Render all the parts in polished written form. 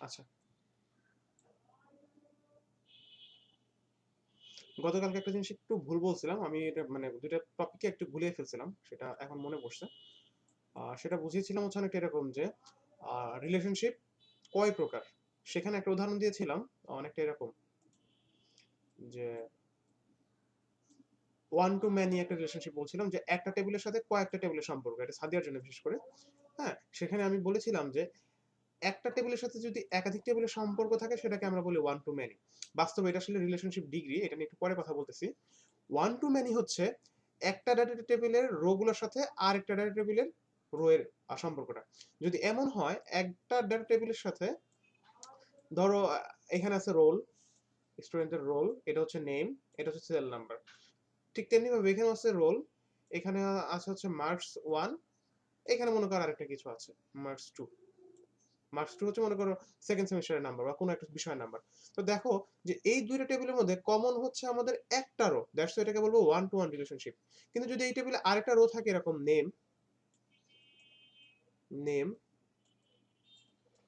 আচ্ছা, গতকালকে একটা জিনিস একটু ভুল বলছিলাম। আমি এটা মানে ২ টা টপিকে একটু গুলিয়ে ফেলছিলাম। সেটা এখন মনে পড়ছে। সেটা বুঝিয়েছিলাম হচ্ছে অনেকটা এরকম যে রিলেশনশিপ কয় প্রকার? সেখানে একটা উদাহরণ দিয়েছিলাম অনেকটা এরকম যে ওয়ান টু ম্যানি একটা রিলেশনশিপ বলছিলাম যে একটা টেবিলের সাথে কয়েকটা টেবিলের সম্পর্ক। এটা সাদিয়ার জন্য বিশেষ করে। হ্যাঁ? সেখানে আমি বলেছিলাম যে একটা টেবিলের সাথে যদি একাধিক টেবিলের সম্পর্ক থাকে সেটাকে আমরা বলি ওয়ান টু ম্যানি। বাস্তবে এটা আসলে রিলেশনশিপ ডিগ্রি। এটা নিয়ে একটু পরে কথা বলতেছি। ওয়ান টু ম্যানি হচ্ছে একটা ডাটা টেবিলের রো গুলোর সাথে আরেকটা ডাটা টেবিলের রো এর সম্পর্কটা। যদি এমন হয় একটা ডাটা টেবিলের সাথে ধরো এখানে আছে রোল, স্টুডেন্টের রোল, এটা হচ্ছে নেম, এটা হচ্ছে সেল নাম্বার। ঠিক তেমনি ভাবে এখানে আছে রোল, এখানে আছে হচ্ছে মার্কস 1, এখানে মনে করো আরেকটা কিছু আছে মার্কস 2। মার্কস 2 হচ্ছে মনে করো সেকেন্ড সেমিস্টারের নাম্বার বা কোনো একটা বিষয়ের নাম্বার। তো দেখো যে এই দুইটা টেবিলের মধ্যে কমন হচ্ছে আমাদের একটা রো, দ্যাটস এটাকে বলবো ওয়ান টু ওয়ান রিলেশনশিপ। কিন্তু যদি এই টেবিলে আরেকটা রো থাকে এরকম নেম, নেম,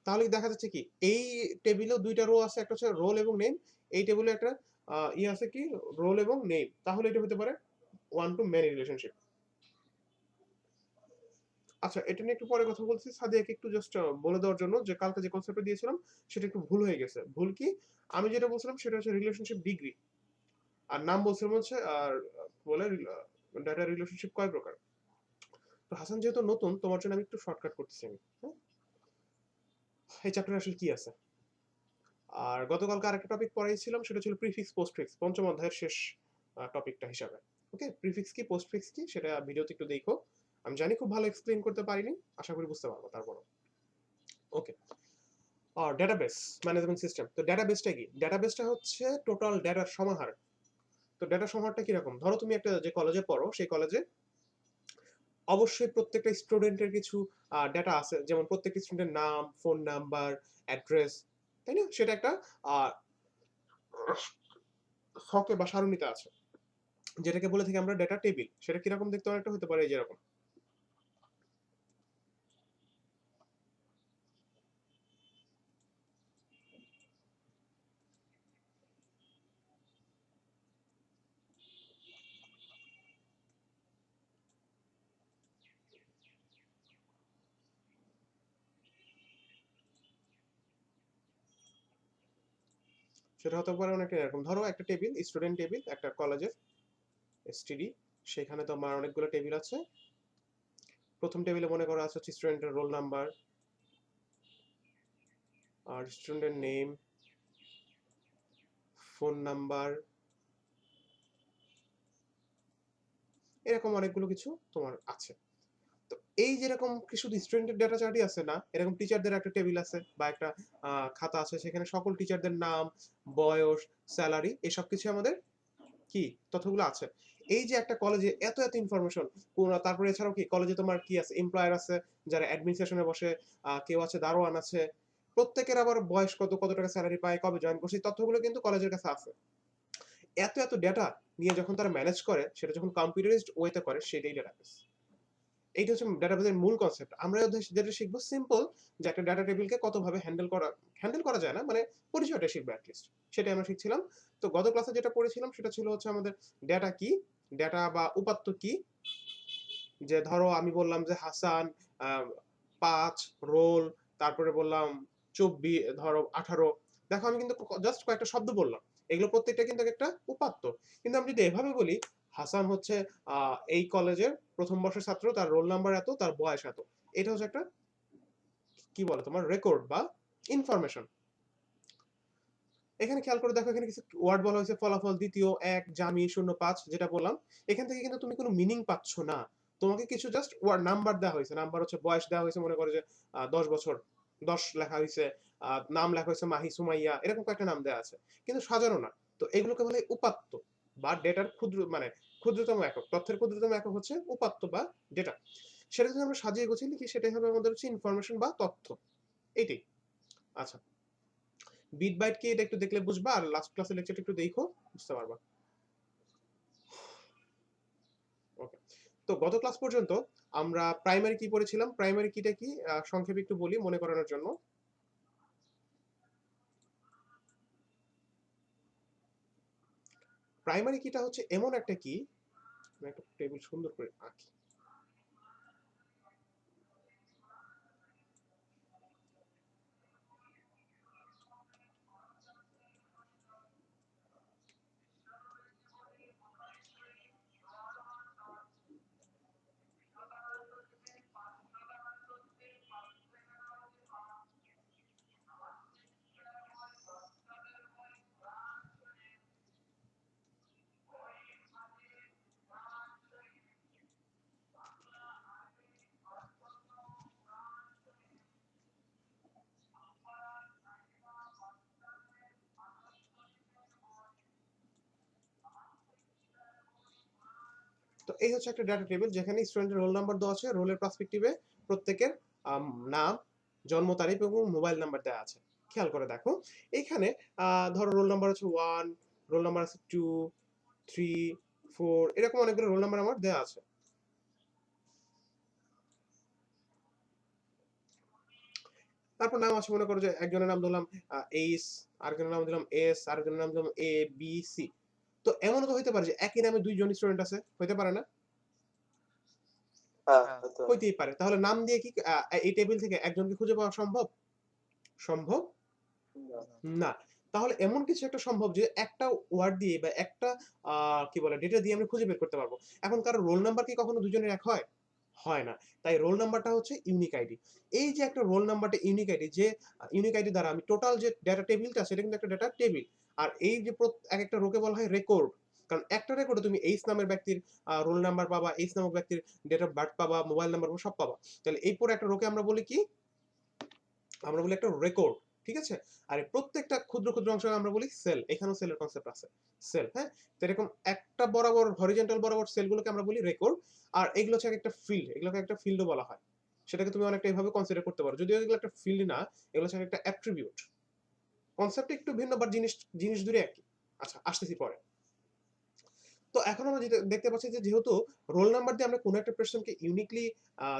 তাহলে দেখা যাচ্ছে কি এই টেবিলেও দুইটা রো আছে, একটা হচ্ছে রোল এবং নেম, এই টেবিলে একটা আছে কি রোল এবং নেম, তাহলে এটা হতে পারে ওয়ান টু মেনি রিলেশনশিপ। আচ্ছা, এটা নিয়ে একটু পরে কথা বলছি। সাদিয়াকে একটু জাস্ট বলে দেওয়ার জন্য যে কালকে যে কনসেপ্টটা দিয়েছিলাম সেটা একটু ভুল হয়ে গেছে। ভুল কি? আমি যেটা বলছিলাম সেটা হচ্ছে রিলেশনশিপ ডিগ্রি। আর নাম বলছিলাম হচ্ছে আর বলে ডাটা রিলেশনশিপ কয় প্রকার। তো হাসান যেহেতু নতুন তোমার জন্য আমি একটু শর্টকাট করতেছি আমি। হ্যাঁ? এই চ্যাপ্টারে আসলে কি আছে? আর গতকালকে আরেকটা টপিক পড়াইছিলাম সেটা ছিল প্রিফিক্স পোস্টফিক্স পঞ্চম অধ্যায়ের শেষ টপিকটা হিসাবে। ওকে, প্রিফিক্স কি পোস্টফিক্স কি সেটা ভিডিওতে একটু দেখো। আমি জানি খুব ভালো এক্সপ্লেইন করতে পারিনি, আশা করি বুঝতে পারবো তারপরও। ওকে, আর ডেটাবেস ম্যানেজমেন্ট সিস্টেম। তো ডেটাবেসটা কি? ডেটাবেসটা হচ্ছে টোটাল ডেটার সমাহার। তো ডেটার সমাহারটা কিরকম? ধরো তুমি একটা যে কলেজে পড়ো সেই কলেজে অবশ্যই প্রত্যেকটা স্টুডেন্টের কিছু ডেটা আছে, যেমন প্রত্যেকটা স্টুডেন্টের নাম, ফোন নাম্বার, অ্যাড্রেস, তাই না? সেটা একটা আহ, ছকে বা সারণীতে আছে, যেটাকে বলে থাকি আমরা ডেটা টেবিল। সেটা কিরকম দেখতে অনেকটা হতে পারে এই যেরকম। সেটা হতে পারে অনেকটা এরকম। ধরো একটা টেবিল, স্টুডেন্ট টেবিল একটা কলেজের, এসটিডি, সেখানে তোমার অনেকগুলো টেবিল আছে। প্রথম টেবিলে মনে করো আছে হচ্ছে স্টুডেন্টের রোল নাম্বার আর স্টুডেন্টের নেম, ফোন নাম্বার, এরকম অনেকগুলো কিছু তোমার আছে। তো এই যেরকম কি শুধু স্টুডেন্টের ডেটা চার্টই আছে না, এরকম টিচারদের একটা টেবিল আছে বা একটা খাতা আছে, সেখানে সকল টিচারদের নাম, বয়স, স্যালারি, এসব কিছু আমাদের কি তথ্যগুলো আছে। এই যে একটা কলেজে এত এত ইনফরমেশন, তারপরে এছাড়াও কি কলেজে তোমার কি আছে, এমপ্লয়ার আছে যারা অ্যাডমিনিস্ট্রেশনে বসে, কেউ আছে দারোয়ান আছে, প্রত্যেকের আবার বয়স কত, কত টাকা স্যালারি পায়, কবে জয়েন করছে, এই তথ্যগুলো কিন্তু কলেজের কাছে আছে। এত এত ডেটা নিয়ে যখন তারা ম্যানেজ করে, সেটা যখন কম্পিউটারাইজড ওয়েতে করে, সেটাই ডেটাবেস। এইটা হচ্ছে ডেটাবেসের মূল কনসেপ্ট। আমরা যেটা শিখবো সিম্পল, যে একটা ডাটা টেবিলকে কতভাবে হ্যান্ডেল করা যায় না, মানে পরিচয়টা শিখবো অ্যাটলিস্ট, সেটাই আমরা শিখছিলাম। তো গত ক্লাসে যেটা পড়েছিলাম সেটা ছিল হচ্ছে আমাদের ডেটা কি, ডেটা বা উপাত্ত কি। যে ধরো আমি বললাম যে হাসান 5 রোল, তারপরে বললাম 24, ধরো 18। দেখো আমি কিন্তু জাস্ট কয়েকটা শব্দ বললাম, এগুলো প্রত্যেকটা কিন্তু একটা উপাত্ত। কিন্তু আমি যদি এভাবে বলি হাসান হচ্ছে এই কলেজের প্রথম বর্ষের ছাত্র, তার রোল নাম্বার এত, তার বয়স এত, এটা হচ্ছে একটা কি বলে তোমার রেকর্ড বা ইনফরমেশন। এখানে খেয়াল করে দেখো, এখানে কিছু ওয়ার্ড বলা হয়েছে, ফলাফল, দ্বিতীয়, এক, জামি, 05, যেটা বললাম। এখান থেকে কিন্তু তুমি কোনো মিনিং পাচ্ছ না। তোমাকে কিছু জাস্ট ওয়ার্ড নাম্বার দেওয়া হয়েছে, নাম্বার হচ্ছে বয়স দেওয়া হয়েছে, মনে করে যে 10 বছর, 10 লেখা হয়েছে, নাম লেখা হয়েছে মাহি, সুমাইয়া, এরকম কয়েকটা নাম দেওয়া আছে, কিন্তু সাজানো না। তো এগুলোকে বলে উপাত্ত বা ডেটার ক্ষুদ্র মানে ক্ষুদ্রতম একক। তথ্যের ক্ষুদ্রতম একক হচ্ছে উপাত্ত বা ডেটা। সেটা যদি আমরা সাজিয়ে গুছিয়ে লিখি সেটাই হবে আমাদের হচ্ছে ইনফরমেশন বা তথ্য। এটাই। আচ্ছা, বিট বাইট কি এটা একটু দেখলে বুঝবা, আর লাস্ট ক্লাসের লেকচারটা একটু দেখো, বুঝতে পারবা। ওকে, তো গত ক্লাস পর্যন্ত আমরা প্রাইমারি কি পড়েছিলাম, প্রাইমারি কিটা কি সংক্ষেপে একটু বলি মনে করানোর জন্য। প্রাইমারি কিটা হচ্ছে এমন একটা কি, আমি একটা টেবিল সুন্দর করে আঁকি। তো এই হচ্ছে একটা ডাটা টেবিল যেখানে স্টুডেন্টের রোল নাম্বার দেওয়া আছে, রোলের পার্সপেক্টিভে প্রত্যেকের নাম, জন্ম তারিখ এবং মোবাইল নাম্বার দেওয়া আছে। খেয়াল করে দেখো এইখানে ধরো রোল নাম্বার হচ্ছে 1, রোল নাম্বার আছে 2, 3, 4, এরকম অনেকগুলো রোল নাম্বার আমার দেওয়া আছে। তারপর নাম আছে, মনে করো যে একজনের নাম দিলাম এইস, আরেকজনের নাম দিলাম এস, আরেকজনের নাম দিলাম এ বি সি। তো এমনও তো হইতে পারে যে একই নামে দুইজন স্টুডেন্ট আছে, হইতে পারে না? হইতেই পারে। তাহলে নাম দিয়ে কি এই টেবিল থেকে একজনকে খুঁজে পাওয়া সম্ভব? সম্ভব না। তাহলে এমন কিছু একটা সম্ভব যে একটা ওয়ার্ড দিয়ে বা একটা কি বলে ডেটা দিয়ে আমরা খুঁজে বের করতে পারবো। এখন কারো রোল নাম্বার কি কখনো দুজনের এক হয়? হয় না। তাই রোল নাম্বারটা হচ্ছে ইউনিক আইডি। এই যে একটা রোল নাম্বারটা ইউনিক আইডি, যে ইউনিক আইডি দ্বারা আমি টোটাল যে ডেটা টেবিলটা সেটা কিন্তু একটা ডেটা টেবিল। আর এই যে এক একটা রোকে বলা হয় রেকর্ড। কারণ একটা রেকর্ডে তুমি এইস নামের ব্যক্তির রোল নাম্বার পাবা, এইস নামক ব্যক্তির ডেট অফ বার্থ পাবা, মোবাইল নাম্বার পাবা, সব পাবা। তাহলে এই পুরো একটা রোকে আমরা বলি কি? আমরা বলি একটা রেকর্ড। ঠিক আছে? আর এই প্রত্যেকটা ক্ষুদ্র ক্ষুদ্র অংশকে আমরা বলি সেল। এখানেও সেলের কনসেপ্ট আছে। সেল, হ্যাঁ? তো এরকম একটা বরাবর হরিজন্টাল বরাবর সেলগুলোকে আমরা বলি রেকর্ড। আর এগুলো হচ্ছে একটা ফিল্ড, এগুলোকে একটা ফিল্ডও বলা হয়। সেটাকে তুমি অনেকটা এভাবে কনসিডার করতে পারো। যদিও এগুলো একটা ফিল্ড না, এগুলো হচ্ছে একটা অ্যাট্রিবিউট। কনসেপ্ট একটু ভিন্ন, বাট জিনিস জিনিস দুটোই একই। আচ্ছা, আসতেছি পরে। তো এখন আমরা যেটা দেখতে পাচ্ছি যে যেহেতু রোল নাম্বার দিয়ে আমরা কোনো একটা পারসনকে ইউনিকলি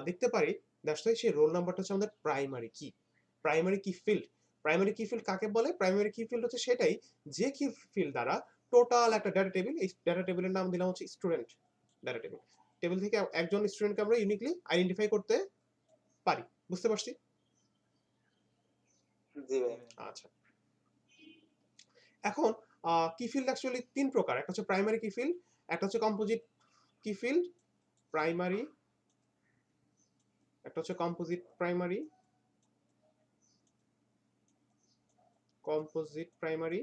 দেখতে পারি, দ্যাটস ওয়াই সেই রোল নাম্বারটা হচ্ছে আমাদের প্রাইমারি কি। প্রাইমারি কি ফিল্ড। প্রাইমারি কি ফিল্ড কাকে বলে? প্রাইমারি কি ফিল্ড হচ্ছে সেটাই যে কি ফিল্ড দ্বারা টোটাল একটা ডাটা টেবিল, এই ডাটা টেবিলের নাম দিলাম হচ্ছে স্টুডেন্ট ডাটা টেবিল। টেবিল থেকে একজন স্টুডেন্টকে আমরা ইউনিকলি আইডেন্টিফাই করতে পারি। বুঝতে পারছি? জি ভাই। আচ্ছা, এখন কি ফিল্ড অ্যাকচুয়ালি তিন প্রকার। একটা হচ্ছে প্রাইমারি কি ফিল্ড, একটা হচ্ছে কম্পোজিট কি ফিল্ড প্রাইমারি, একটা হচ্ছে composite primary, composite primary,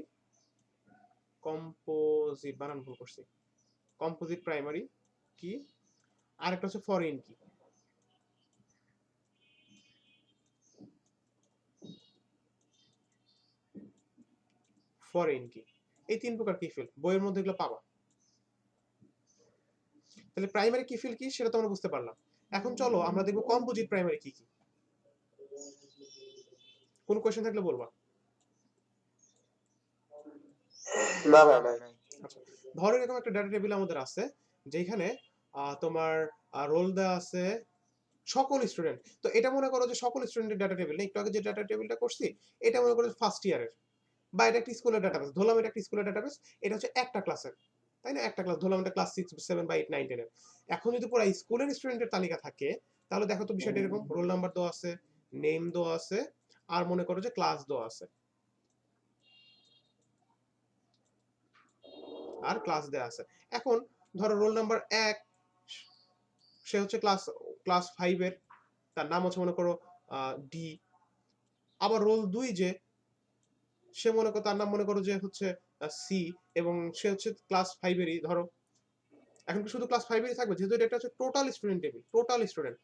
composite বানান ভুল করছি, কম্পোজিট প্রাইমারি কি, আর একটা হচ্ছে ফরেন কি। ফরেন কি, এই তিন প্রকার কি ফিল্ড বইয়ের মধ্যে এগুলো পাবা। তাহলে প্রাইমারি কি ফিল্ড কি সেটা তো আমরা বুঝতে পারলাম। এখন চলো আমরা দেখবো কম্পোজিট প্রাইমারি কি কি। কোন কোয়েশ্চেন থাকলে বলবা। না ভাই নাই। আচ্ছা, ধরো এরকম একটা ডাটা টেবিল আমাদের আছে যেখানে তোমার রোল দেওয়া আছে সকল স্টুডেন্ট। তো এটা মনে করো যে সকল স্টুডেন্টের ডাটা টেবিল না, একটু আগে যে ডাটা টেবিলটা করছি এটা মনে করো ফার্স্ট ইয়ারের, বা এটা একটা স্কুলের ডাটাবেস ধরলাম, এটা একটা স্কুলের ডাটাবেস, এটা হচ্ছে একটা ক্লাসের, তাই না? একটা ক্লাস ধরলাম, এটা ক্লাস 6, 7 বা 8, 9, 10 এর। এখন যদি পুরো স্কুলের স্টুডেন্টের তালিকা থাকে তাহলে দেখো তো বিষয়টা এরকম, রোল নাম্বার দেওয়া আছে, নেম দেওয়া আছে, আর মনে করো যে ক্লাস দেওয়া আছে, আর ক্লাস দেওয়া আছে। এখন ধরো রোল নাম্বার 1, সে হচ্ছে ক্লাস ক্লাস 5 এর, তার নাম হচ্ছে মনে করো ডি। আবার রোল 2 যে, সে মনে করো তার নাম মনে করো যে হচ্ছে সি, এবং সে হচ্ছে ক্লাস 5 এরই ধরো। এখন কি শুধু ক্লাস 5 এরই থাকবে? যেহেতু এটা হচ্ছে total student table, total student,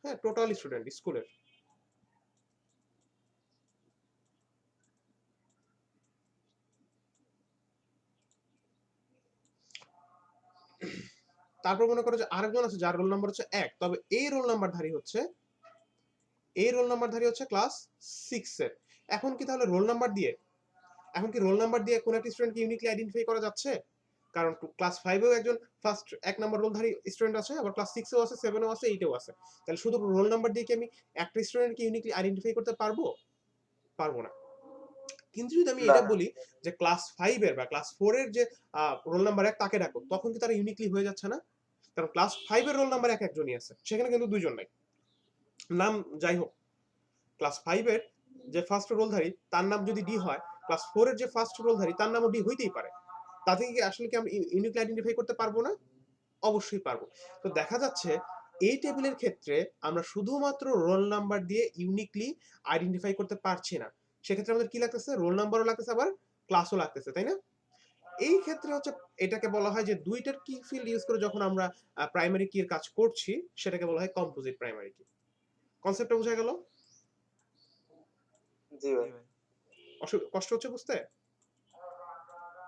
হ্যাঁ টোটাল স্টুডেন্ট স্কুলের। তারপর মনে করো যে আরেকজন আছে যার রোল নাম্বার হচ্ছে 1, তবে এই রোল নাম্বারধারী হচ্ছে ক্লাস 6 এর। এখন কি তাহলে রোল নাম্বার দিয়ে, এখন কি রোল নাম্বার দিয়ে কোন একটা স্টুডেন্টকে ইউনিকলি আইডেন্টিফাই করা যাচ্ছে? কারণ ক্লাস 5 এও একজন ফার্স্ট 1 নাম্বার রোলধারী স্টুডেন্ট আছে, আবার ক্লাস 6 এও আছে, 7 এও আছে, 8 এও আছে। তাহলে শুধু রোল নাম্বার দিয়ে কি আমি একটা স্টুডেন্টকে ইউনিকলি আইডেন্টিফাই করতে পারবো? পারবো না। কিন্তু যদি আমি না এটা না বলি যে ক্লাস 5 এর বা ক্লাস 4 এর যে রোল নাম্বার 1 তাকে ডাকো, তখন কি তারা ইউনিকলি হয়ে যাচ্ছে না? কারণ ক্লাস 5 এর রোল নাম্বার এক একজনই আছে, সেখানে কিন্তু দুইজন নাই। নাম যাই হোক, ক্লাস 5 এর যে ফার্স্ট রোলধারী তার নাম যদি ডি হয়, ক্লাস 4 এর যে ফার্স্ট রোলধারী তার নামও ডি হইতেই পারে। তা থেকে কি আসলে কি আমরা ইউনিকলি আইডেন্টিফাই করতে পারবো না? অবশ্যই পারবো। তো দেখা যাচ্ছে এই টেবিলের ক্ষেত্রে আমরা শুধুমাত্র রোল নাম্বার দিয়ে ইউনিকলি আইডেন্টিফাই করতে পারছি না। সেক্ষেত্রে আমাদের কি লাগতেছে? রোল নাম্বারও লাগতেছে, আবার ক্লাসও লাগতেছে, তাই না? এই ক্ষেত্রে হচ্ছে এটাকে বলা হয় যে দুইটার কি ফিল্ড ইউজ করে যখন আমরা প্রাইমারি কি এর কাজ করছি, সেটাকে বলা হয় কম্পোজিট প্রাইমারি কি। কনসেপ্টটা বোঝা গেল? জি ভাই। কষ্ট হচ্ছে বুঝতে?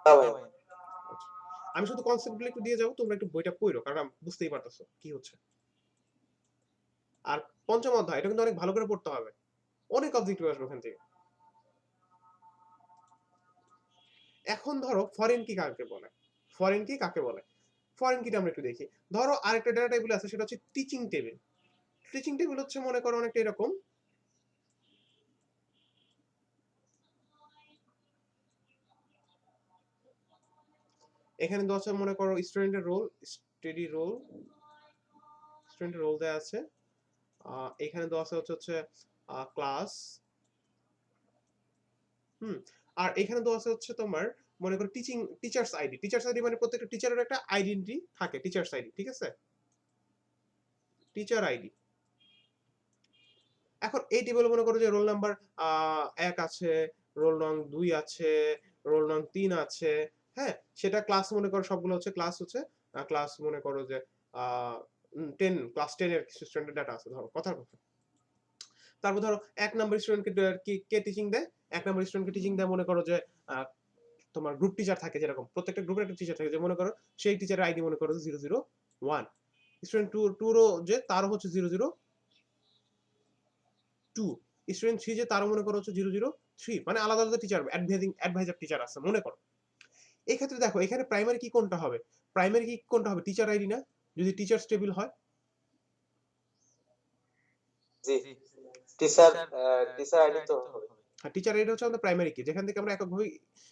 না ভাই। আচ্ছা। আমি শুধু কনসেপ্টগুলো একটু দিয়ে যাবো, তোমরা একটু বইটা পড়ো, কারণ বুঝতেই পারতেছো কি হচ্ছে। আর পঞ্চম অধ্যায় এটা কিন্তু অনেক ভালো করে পড়তে হবে, অনেক অবজেক্টিভ আসবে ওখান থেকে। এখন ধরো ফরেন কি কাকে বলে? ফরেন কি কাকে বলে? ফরেন কিটা আমরা একটু দেখি। ধরো আরেকটা ডেটা টেবিল আছে, সেটা হচ্ছে টিচিং টেবিল। টিচিং টেবিল হচ্ছে মনে করো অনেকটা এরকম। এখানে দেওয়া আছে মনে করো স্টুডেন্টের রোল, স্টাডি রোল, স্টুডেন্টের রোল দেওয়া আছে। এখানে দেওয়া আছে হচ্ছে ক্লাস। হুম। আর এখানে দেওয়া আছে হচ্ছে তোমার মনে করো টিচার্স আইডি। টিচার্স আইডি মানে প্রত্যেকটা টিচারের একটা আইডেন্টি থাকে, টিচার্স আইডি, ঠিক আছে? Teacher ID. এখন এই টেবিলে মনে করো যে রোল নাম্বার 1 আছে, রোল নং 2 আছে, রোল নং 3 আছে। হ্যাঁ, সেটা ক্লাস মনে করো সবগুলো হচ্ছে ক্লাস, হচ্ছে ক্লাস মনে করো যে 10, ক্লাস 10 এর কিছু স্টুডেন্টের ডাটা আছে, ধরো কথার কথা। তারপর ধরো 1 নাম্বার স্টুডেন্টকে কে টিচিং দেয়? 1 নাম্বার স্টুডেন্টকে টিচিং দেয় মনে করো যে আহ, তোমার গ্রুপ টিচার থাকে, যেরকম প্রত্যেকটা গ্রুপের একটা টিচার থাকে, যে মনে করো সেই টিচারের আইডি মনে করো 001। স্টুডেন্ট 2 রও যে তারও হচ্ছে 002। স্টুডেন্ট 3 যে তারও মনে করো হচ্ছে 003। মানে আলাদা আলাদা টিচার, অ্যাডভাইজার টিচার আছে মনে করো। এই ক্ষেত্রে দেখো এখানে প্রাইমারি কি কোনটা হবে? প্রাইমারি কি কোনটা হবে? টিচার আইডি না? যদি টিচার্স টেবিল হয়। জি। টিচার টিচার আইডি তো হবে। আর টিচার আইডি হচ্ছে আমাদের প্রাইমারি কি, যেখান থেকে আমরা এককভাবে,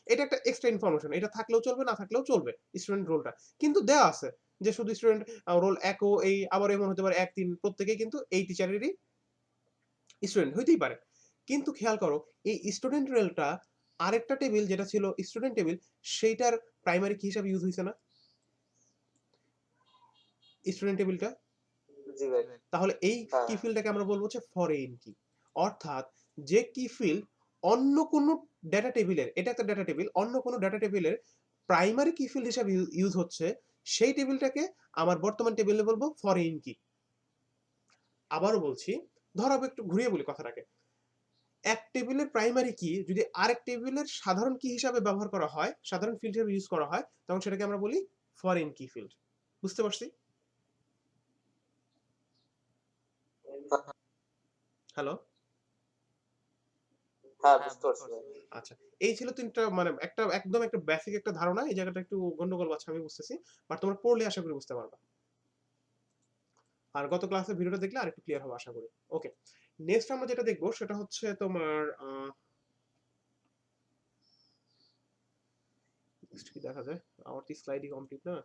এটা একটা এক্সট্রা ইনফরমেশন, এটা থাকলেও চলবে না থাকলেও চলবে স্টুডেন্ট রোলটা। কিন্তু দেওয়া আছে যে শুধু স্টুডেন্ট রোল 1 ও এই আবার এমন হতে পারে 1 3 প্রত্যেকেই কিন্তু এই টিচারেরই স্টুডেন্ট হইতেই পারে। কিন্তু খেয়াল করো এই স্টুডেন্ট রোলটা আরেকটা টেবিল যেটা ছিল স্টুডেন্ট টেবিল, সেইটার প্রাইমারি কি হিসাবে ইউজ হইছে না স্টুডেন্ট টেবিলটা? জি ভাই। তাহলে এই হ্যাঁ। কি ফিল্ডটাকে আমরা বলবো হচ্ছে ফরেন কি। অর্থাৎ যে কি ফিল্ড অন্য কোনো ডেটা টেবিলের, এটা একটা ডেটা টেবিল, অন্য কোনো ডেটা টেবিলের প্রাইমারি কি ফিল্ড হিসাবে ইউজ হচ্ছে, সেই টেবিলটাকে আমার বর্তমান টেবিলে বলবো ফরেন কি। আবারও বলছি, ধরো আমি একটু ঘুরিয়ে বলি কথাটাকে। এক টেবিলের প্রাইমারি কি যদি আরেক টেবিলের সাধারণ কি হিসাবে ব্যবহার করা হয়, সাধারণ ফিল্ড হিসাবে ইউজ করা হয়, তখন সেটাকে আমরা বলি ফরেন কি ফিল্ড। বুঝতে পারছি? হ্যালো? হ্যাঁ, বুঝতে পারছি ভাই। আচ্ছা, এই ছিল ৩ টা, মানে একটা একদম একটা বেসিক একটা ধারণা। এই জায়গাটা একটু গন্ডগোল বাজছে আমি বুঝতেছি। বাট তোমরা পড়লে আশা করি বুঝতে পারবা। আর গত ক্লাসের ভিডিওটা দেখলে আরেকটু ক্লিয়ার হবে আশা করি। ওকে। নেক্সট আমরা যেটা দেখব সেটা হচ্ছে তোমার নেক্সট কি দেখা যায়? আমার তো স্লাইডই কমপ্লিট না।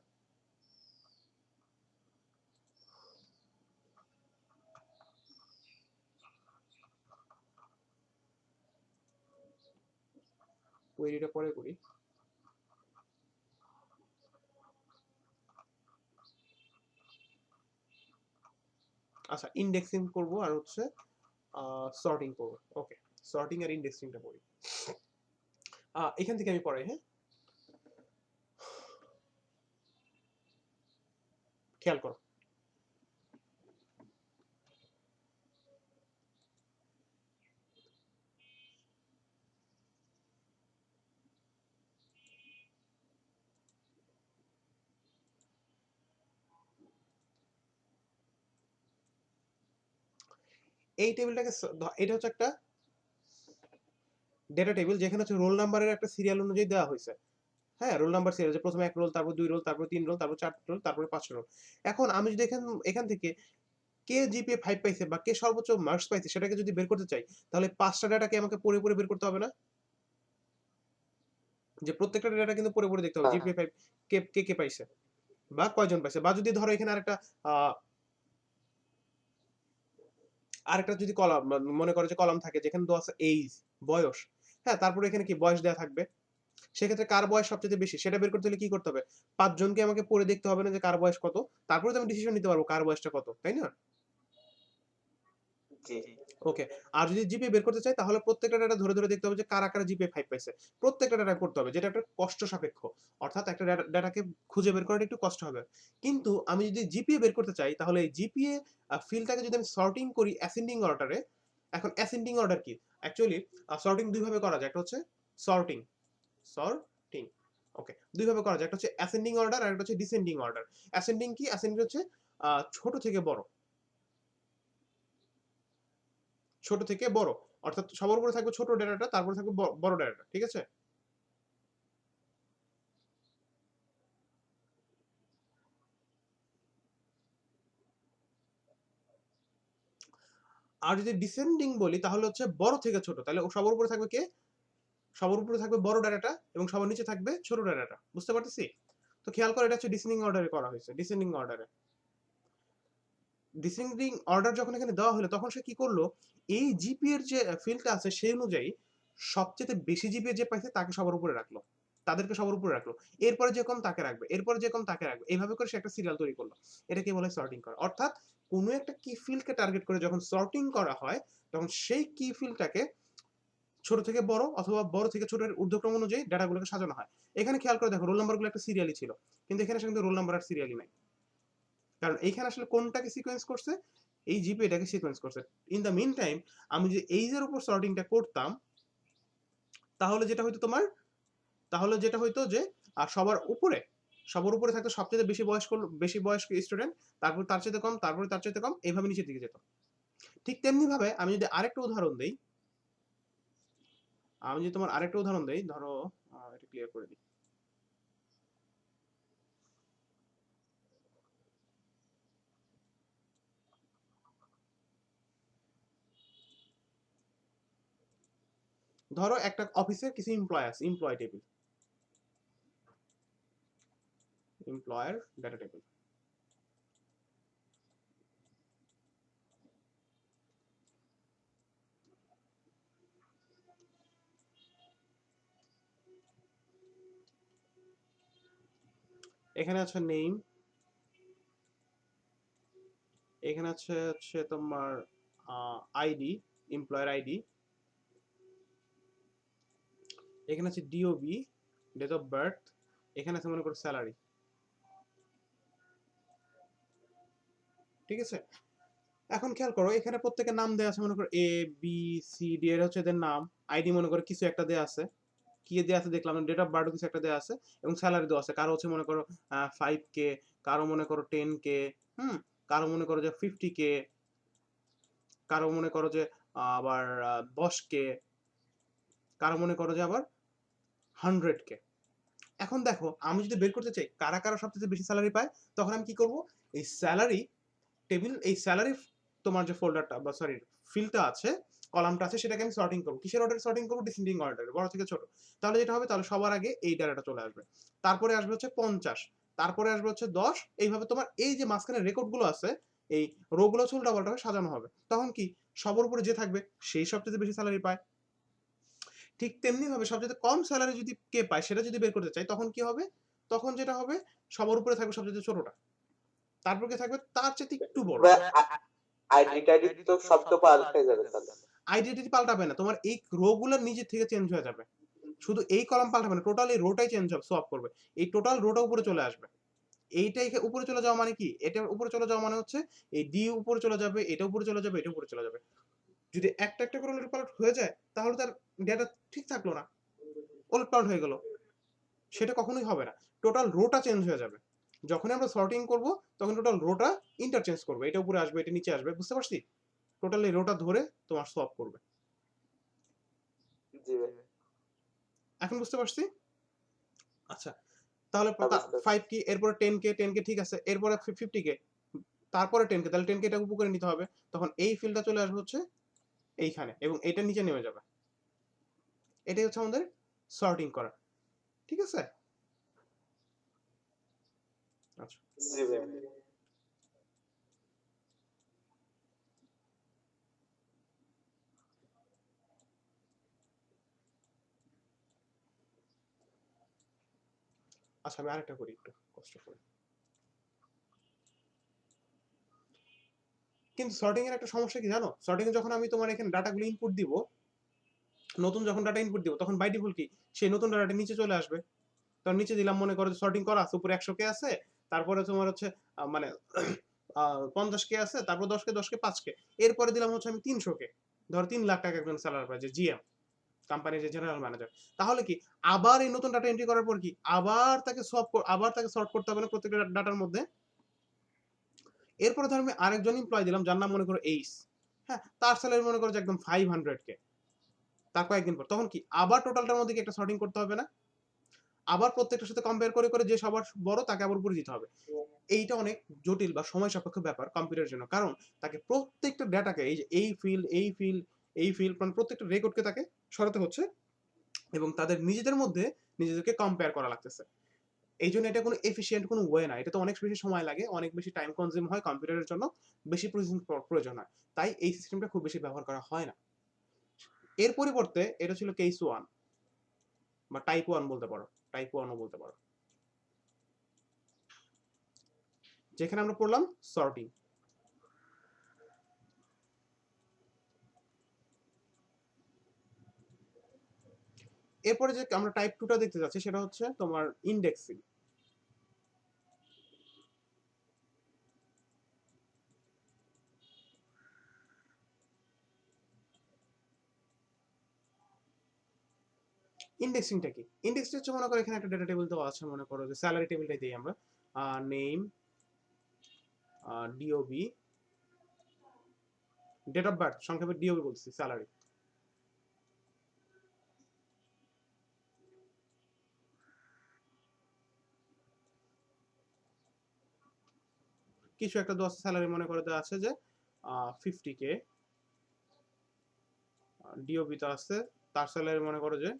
কোয়েরিটা পরে করি। আচ্ছা, ইনডেক্সিং করব আর হচ্ছে সর্টিং করব। ওকে, সর্টিং আর ইনডেক্সিংটা পড়ি। এখান থেকে আমি পড়াই, হ্যাঁ? খেয়াল করো। এই টেবিলটাকে এটা হচ্ছে একটা ডেটা টেবিল, যেখানে হচ্ছে রোল নাম্বারের একটা সিরিয়াল অনুযায়ী দেওয়া হয়েছে। হ্যাঁ, রোল নাম্বার সিরিয়াল, যে প্রথমে 1 রোল, তারপর 2 রোল, তারপর 3 রোল, তারপর 4 রোল, তারপরে 5 রোল। এখন আমি যদি এখান থেকে কে জিপিএ 5 পাইছে বা কে সর্বোচ্চ মার্কস পাইছে সেটাকে যদি বের করতে চাই, তাহলে 5টা ডাটাকে আমাকে পড়ে বের করতে হবে না? যে প্রত্যেকটা ডেটা কিন্তু পড়ে পড়ে দেখতে হবে হ্যাঁ জিপিএ 5 কে কে কে পাইছে বা কয়জন পাইছে, বা যদি ধরো এখানে আরেকটা যদি কলাম মনে করো যে কলাম থাকে যেখানে দেওয়া আছে এইজ, বয়স, হ্যাঁ, তারপরে এখানে কি বয়স দেওয়া থাকবে, সেক্ষেত্রে কার বয়স সবচেয়ে বেশি সেটা বের করতে হলে কি করতে হবে, পাঁচজনকে আমাকে পড়ে দেখতে হবে না যে কার বয়স কত, তারপরে তো আমি ডিসিশন নিতে পারবো কার বয়সটা কত, তাই না? জি ওকে। আর যদি জিপিএ বের করতে চাই তাহলে প্রত্যেকটা ডাটা ধরে ধরে দেখতে হবে যে কারা কারা জিপিএ 5 পাইছে, প্রত্যেকটা ডাটা করতে হবে, যেটা একটা কষ্ট সাপেক্ষ, অর্থাৎ একটা ডাটাকে খুঁজে বের করাটা একটু কষ্ট হবে। কিন্তু আমি যদি জিপিএ বের করতে চাই তাহলে এই জিপিএ ফিল্ডটাকে যদি আমি সর্টিং করি অ্যাসেন্ডিং অর্ডারে, এখন অ্যাসেন্ডিং অর্ডার কি, অ্যাকচুয়ালি সর্টিং দুই ভাবে করা যায়, একটা হচ্ছে সর্টিং, সর্টিং, ওকে, দুই ভাবে করা যায়, একটা হচ্ছে অ্যাসেন্ডিং অর্ডার আর একটা হচ্ছে ডিসেন্ডিং অর্ডার। অ্যাসেন্ডিং কি, অ্যাসেন্ডিং হচ্ছে ছোট থেকে বড়, ছোট থেকে বড়, অর্থাৎ সবার উপরে থাকবে ছোট ডেটাটা, তারপরে থাকবে বড় ডেটাটা, ঠিক আছে? আর যদি ডিসেন্ডিং বলি তাহলে হচ্ছে বড় থেকে ছোট, তাহলে ও সবার উপরে থাকবে কে, সবার উপরে থাকবে বড় ডেটাটা এবং সবার নিচে থাকবে ছোট ডেটাটা, বুঝতে পারতেছি? তো খেয়াল করে এটা হচ্ছে ডিসেন্ডিং অর্ডারে করা হয়েছে, ডিসেন্ডিং অর্ডারে। ডিসেন্ডিং অর্ডার যখন এখানে দেওয়া হলো তখন সে কি করলো, এই জিপি এর যে ফিল্ডটা আছে সেই অনুযায়ী সবচেয়ে বেশি জিপি যে পাইছে তাকে সবার উপরে রাখলো, তাদেরকে সবার উপরে রাখলো, এরপরে যে কম তাকে রাখবে, এরপরে যে কম তাকে রাখবে, এইভাবে করে সে একটা সিরিয়াল তৈরি করলো। এটাকে বলে সর্টিং করা, অর্থাৎ কোনো একটা কি ফিল্ডকে টার্গেট করে যখন সর্টিং করা হয় তখন সেই কি ফিল্ডটাকে ছোট থেকে বড় অথবা বড় থেকে ছোটের ঊর্ধ্বক্রম অনুযায়ী ডাটাগুলোকে সাজানো হয়। এখানে খেয়াল করে দেখো রোল নাম্বারগুলো একটা সিরিয়ালি ছিল, কিন্তু এখানে কিন্তু রোল নাম্বার আর সিরিয়ালি নাই, কারণ এইখানে আসলে কোনটাকে সিকোয়েন্স করছে, এই জিপিএটাকে সিকোয়েন্স করছে। ইন দ্য মিন টাইম আমি যদি এইজের উপর সর্টিংটা করতাম তাহলে যেটা হইতো তোমার, তাহলে যেটা হইতো যে সবার উপরে থাকতো সবচেয়ে বেশি বয়স্ক স্টুডেন্ট, তারপর তার চাইতে কম, তারপরে তার চাইতে কম, এইভাবে নিচের দিকে যেত। ঠিক তেমনি ভাবে আমি যদি আরেকটা উদাহরণ দেই, আমি যদি তোমার আরেকটা উদাহরণ দেই, ধরো এটা ক্লিয়ার করে দিই। ধরো একটা অফিসের কিছু এমপ্লয় আছে, employee table, employer data table. এখানে আছে নেম, এখানে আছে হচ্ছে তোমার আইডি, এমপ্লয়ার আইডি, এখানে আছে ডিওবি, ডেট অফ বার্থ, এখানে আছে মনে করো স্যালারি, ঠিক আছে? এখন খেয়াল করো এখানে প্রত্যেকের নাম দেওয়া আছে, মনে করো এ বি সি ডি, এর হচ্ছে এদের নাম, আইডি মনে করো কিছু একটা দেওয়া আছে, কি দেওয়া আছে দেখলাম, ডেট অফ বার্থ কিছু একটা দেওয়া আছে, এবং স্যালারি দেওয়া আছে, কারো হচ্ছে মনে করো 5K, কারো মনে করো 10K, হুম, কারো মনে করো যে 50K, কারো মনে করো যে আবার 10K, কারো মনে করো যে আবার 100K। এখন দেখো আমি যদি বের করতে চাই কারা কারা সবচেয়ে বেশি স্যালারি পায়, তখন আমি কি করব, এই স্যালারি টেবিল, এই স্যালারি তোমার যে ফোল্ডারটা বা সরি ফিল্ডটা আছে, কলামটা আছে, সেটাকে আমি সর্টিং করবো, কিসের অর্ডার সর্টিং করবো, ডিসেন্ডিং অর্ডারে, বড় থেকে ছোট। তাহলে যেটা হবে, তাহলে সবার আগে এই ডাটাটা চলে আসবে, তারপরে আসবে হচ্ছে 50, তারপরে আসবে হচ্ছে 10, এইভাবে তোমার এই যে মাঝখানে রেকর্ড গুলো আছে, এই রো গুলো হচ্ছে উল্টাপাল্টা সাজানো হবে, তখন কি সবার উপরে যে থাকবে সেই সবচেয়ে বেশি স্যালারি পায়। ঠিক তেমনি ভাবে সবচেয়ে কম স্যালারি যদি কে পায় সেটা যদি বের করতে চাই তখন কি হবে, তখন যেটা হবে সবার উপরে থাকবে সবচেয়ে ছোটটা, তারপর কে থাকবে তার চেয়ে একটু বড়। আইডি তো শব্দ পাল্টে যাবে তাহলে। আইডেন্টিটি পাল্টাবে না, তোমার এই রো গুলো নিজে থেকে চেঞ্জ হয়ে যাবে, শুধু এই কলাম পাল্টাবে না, টোটাল এই রোটাই চেঞ্জ হবে, সোয়াপ করবে, এই টোটাল রোটা উপরে চলে আসবে। এইটাই উপরে চলে যাওয়া মানে কি, এটা উপরে চলে যাওয়া মানে হচ্ছে এই ডি উপরে চলে যাবে, এটা উপরে চলে যাবে, এটা উপরে চলে যাবে। যদি একটা একটা করে উলটপালট হয়ে যায় তাহলে তার ডেটা ঠিক থাকলো না, উলটপালট হয়ে গেল, সেটা কখনোই হবে না, টোটাল রোটা চেঞ্জ হয়ে যাবে। যখনই আমরা সর্টিং করব তখন টোটাল রোটা ইন্টারচেঞ্জ করবে, এটা উপরে আসবে, এটা নিচে আসবে, বুঝতে পারছি? টোটাল এই রোটা ধরে তোমার সোয়াপ করবে। জি ভাই। এখন বুঝতে পারছি? আচ্ছা, তাহলে হ্যাঁ, বুঝতে পারছি। 5 কি, এরপরে 10K, 10K ঠিক আছে, এরপরে 50K, তারপরে 10K, তাহলে 10K এটা উপরে নিতে হবে, তখন এই ফিল্ডটা চলে আসবে হচ্ছে এইখানে এবং এটা নিচে নেমে যাবে। এটাই হচ্ছে আমাদের সর্টিং করা। ঠিক আছে? আচ্ছা জি ভাই। আচ্ছা আমি আরেকটা করি একটু কষ্ট করে। কিন্তু সর্টিং এর একটা সমস্যা কি জানো? সর্টিং এ যখন আমি তোমার এখানে ডাটাগুলো ইনপুট দিব, নতুন যখন ডাটা ইনপুট দিব তখন বাই ডিফল্ট কি সেই নতুন ডাটাটা নিচে চলে আসবে। তখন নিচে দিলাম, মনে করো যে সর্টিং করা আছে, উপরে 100 কে আছে, তারপরে তোমার হচ্ছে মানে 50 কে আছে, তারপর 10 কে 10 কে 5 কে, এরপরে দিলাম হচ্ছে আমি 300 কে। ধরো 3 লাখ টাকা একজন স্যালারি পায়, যে জিএম, কোম্পানির যে জেনারেল ম্যানেজার। তাহলে কি আবার এই নতুন ডাটা এন্ট্রি করার পর কি আবার তাকে সর্ট করতে হবে না প্রত্যেকটা ডাটার মধ্যে। এরপরে ধর আমি আরেকজন এমপ্লয় দিলাম যার নাম মনে করো এইস, হ্যাঁ, তার স্যালারি মনে করো যে একদম 500 কে। তার কয়েকদিন পর তখন কি আবার টোটালটার মধ্যে কি একটা সর্টিং করতে হবে না? আবার প্রত্যেকটার সাথে কম্পেয়ার করে করে যে সবার বড় তাকে আবার উপরে দিতে হবে। এইটা অনেক জটিল বা সময় সাপেক্ষ ব্যাপার কম্পিউটারের জন্য, কারণ তাকে প্রত্যেকটা ডেটাকে এই যে এই ফিল্ড মানে প্রত্যেকটা রেকর্ডকে তাকে সরাতে হচ্ছে, এবং তাদের নিজেদের মধ্যে নিজেদেরকে কম্পেয়ার করা লাগতেছে। এই জন্য এটা কোনো এফিসিয়েন্ট কোনো ওয়ে না, এটা তো অনেক বেশি সময় লাগে, অনেক বেশি টাইম কনজিউম হয় কম্পিউটারের জন্য, বেশি প্রয়োজন হয়, তাই এই সিস্টেমটা খুব বেশি ব্যবহার করা হয় না। এর পরিবর্তে এটা ছিল কেস ওয়ান বা টাইপ ওয়ান বলতে পারো, টাইপ ওয়ানও বলতে পারো, যেখানে আমরা পড়লাম সর্টিং। এরপরে যে আমরা টাইপ টুটা দেখতে যাচ্ছি সেটা হচ্ছে তোমার ইন্ডেক্সিং। ইন্ডেক্সিংটা কি? ইন্ডেক্সটা হচ্ছে মনে করো এখানে একটা ডেটা টেবিল দেওয়া আছে, মনে করো যে স্যালারি টেবিলটাই দিই আমরা, name, DOB, date of birth, সংক্ষেপে ডিওবি বলছি, স্যালারি, কিছু একটা দেওয়া আছে স্যালারি, মনে করে দেওয়া আছে যে 50 কে, ডিওবি তো আছে, তার স্যালারি মনে করো যে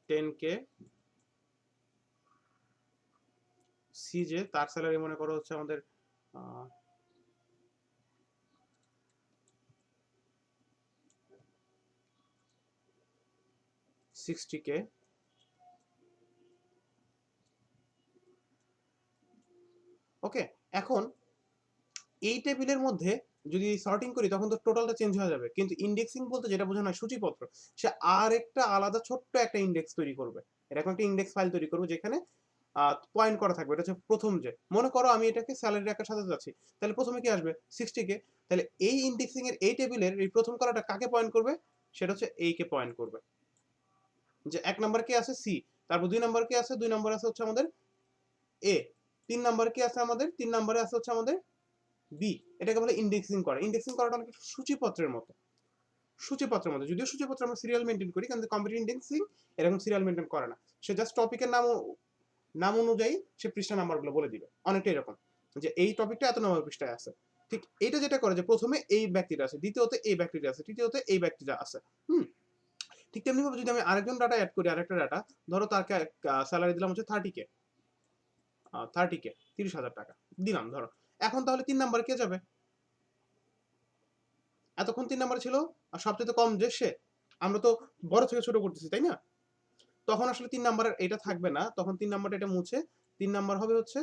10 কে, সিজে তার স্যালারি মনে করো হচ্ছে আমাদের 60 কে। ওকে, এখন এই টেবিলের মধ্যে যদি সর্টিং করি তখন তো টোটালটা চেঞ্জ হয়ে যাবে, কিন্তু ইন্ডেক্সিং বলতে যেটা বোঝানো হয় সূচিপত্র, সে আর একটা আলাদা ছোট্ট একটা ইন্ডেক্স তৈরি করবে, এরকম একটা ইন্ডেক্স ফাইল তৈরি করবে যেখানে পয়েন্ট করা থাকবে। এটা হচ্ছে প্রথম, যে মনে করো আমি এটাকে স্যালারি রেখার সাথে যাচ্ছি, তাহলে প্রথমে কি আসবে 60 কে, তাহলে এই ইন্ডেক্সিং এর এই টেবিলের এই প্রথম কলাটা কাকে পয়েন্ট করবে, সেটা হচ্ছে এই কে পয়েন্ট করবে, যে 1 নাম্বার কে আছে সি, তারপর 2 নাম্বার কে আছে, 2 নাম্বার আছে হচ্ছে আমাদের এ, 3 নাম্বার কে আছে আমাদের, 3 নাম্বারে আছে হচ্ছে আমাদের বি। এটাকে বলে ইন্ডেক্সিং করা। ইন্ডেক্সিং করাটা অনেক সূচিপত্রের মতো, সূচিপত্রের মতো, যদিও সূচিপত্র আমরা সিরিয়াল মেনটেন করি, কিন্তু কম্পিউটার ইন্ডেক্সিং এরকম সিরিয়াল মেনটেন করে না। সে জাস্ট টপিকের নাম অনুযায়ী সে পৃষ্ঠা নাম্বারগুলো বলে দিবে, অনেকটা এরকম যে এই টপিকটা এত নম্বর পৃষ্ঠায় আছে। ঠিক এটা যেটা করে যে প্রথমে এই ব্যক্তিটা আছে, দ্বিতীয়তে এই ব্যক্তিটা আছে, তৃতীয়তে এই ব্যক্তিটা আছে। হুম, ঠিক তেমনি ভাবে যদি আমি আরেকজন ডাটা অ্যাড করি, আরেকটা ডাটা, ধরো তাকে স্যালারি দিলাম হচ্ছে 30 কে, 30 কে 30,000 টাকা দিলাম ধরো, এখন তাহলে 3 নাম্বার কে যাবে? এতক্ষণ 3 নাম্বার ছিল আর সবচেয়ে কম যে সে, আমরা তো বড় থেকে ছোট করতেছি তাই না? তখন আসলে 3 নাম্বারের এটা থাকবে না, তখন 3 নাম্বারটা এটা মুছে 3 নাম্বার হবে হচ্ছে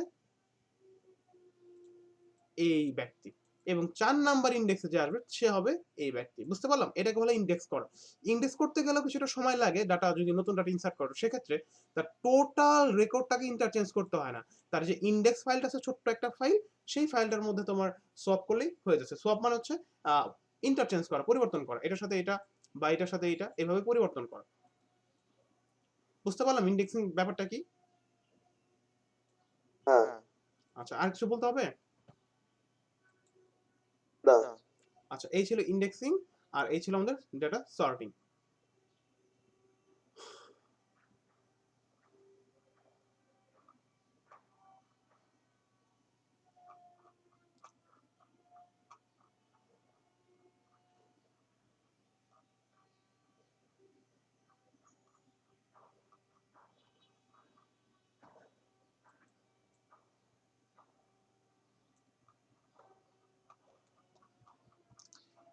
এই ব্যক্তি, এবং 4 নাম্বার ইন্ডেক্সে যে আসবে সে হবে এই ব্যক্তি। বুঝতে পারলাম? এটাকে বলে ইন্ডেক্স করা। ইন্ডেক্স করতে গেলেও কিছুটা সময় লাগে, ডাটা যদি নতুন ডাটা ইনসার্ট করো সেক্ষেত্রে তার টোটাল রেকর্ডটাকে ইন্টারচেঞ্জ করতে হয় না, তার যে ইন্ডেক্স ফাইলটা আছে ছোট্ট একটা ফাইল, সেই ফাইলটার মধ্যে তোমার সোয়াপ করলেই হয়ে যাচ্ছে। সোয়াপ মানে হচ্ছে ইন্টারচেঞ্জ করা, পরিবর্তন করা, এটার সাথে এটা বা এটার সাথে এটা, এভাবে পরিবর্তন করা। বুঝতে পারলাম ইন্ডেক্সিং ব্যাপারটা কি? হ্যাঁ। আচ্ছা, আর কিছু বলতে হবে? না। আচ্ছা, এই ছিল ইন্ডেক্সিং, আর এই ছিল আমাদের ডেটা সর্টিং।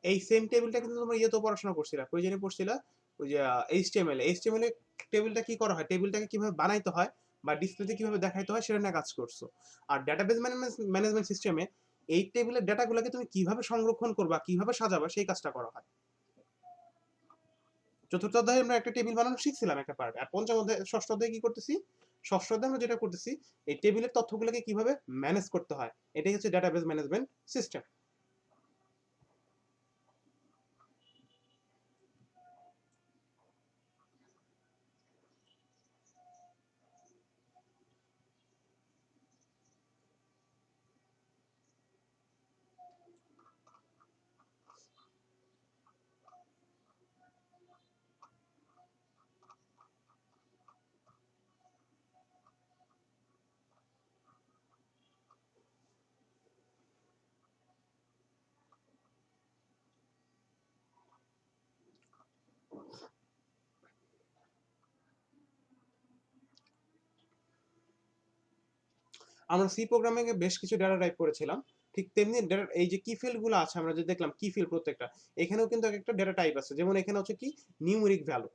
এই সেম টেবিলটা কিন্তু তোমরা ইয়েতেও পড়াশোনা করছিলা, কই জানি পড়ছিলা, ওই যে এইচটিএমএল এ টেবিলটা কি করা হয়, টেবিলটাকে কিভাবে বানাইতে হয় বা ডিসপ্লেতে কিভাবে দেখাইতে হয় সেটা নিয়ে কাজ করছো। আর ডাটাবেজ ম্যানেজমেন্ট সিস্টেমে এই টেবিলের ডাটাগুলোকে তুমি কিভাবে সংরক্ষণ করবা, কিভাবে সাজাবা, সেই কাজটা করা হয়। চতুর্থ অধ্যায়ে আমরা একটা টেবিল বানানো শিখছিলাম একটা পার্ট, আর পঞ্চম অধ্যায় ষষ্ঠ অধ্যায়ে কি করতেছি, ষষ্ঠ অধ্যায়ে আমরা যেটা করতেছি এই টেবিলের তথ্যগুলোকে কিভাবে ম্যানেজ করতে হয়, এটাই হচ্ছে ডাটাবেজ ম্যানেজমেন্ট সিস্টেম। আমরা সি প্রোগ্রামিং এ বেশ কিছু ডেটা টাইপ করেছিলাম, ঠিক তেমনি এই যে কি ফিল্ড গুলো আছে আমরা যে দেখলাম কি ফিল্ড প্রত্যেকটা, এখানেও কিন্তু একটা ডেটা টাইপ আছে, যেমন এখানে হচ্ছে কি numeric value,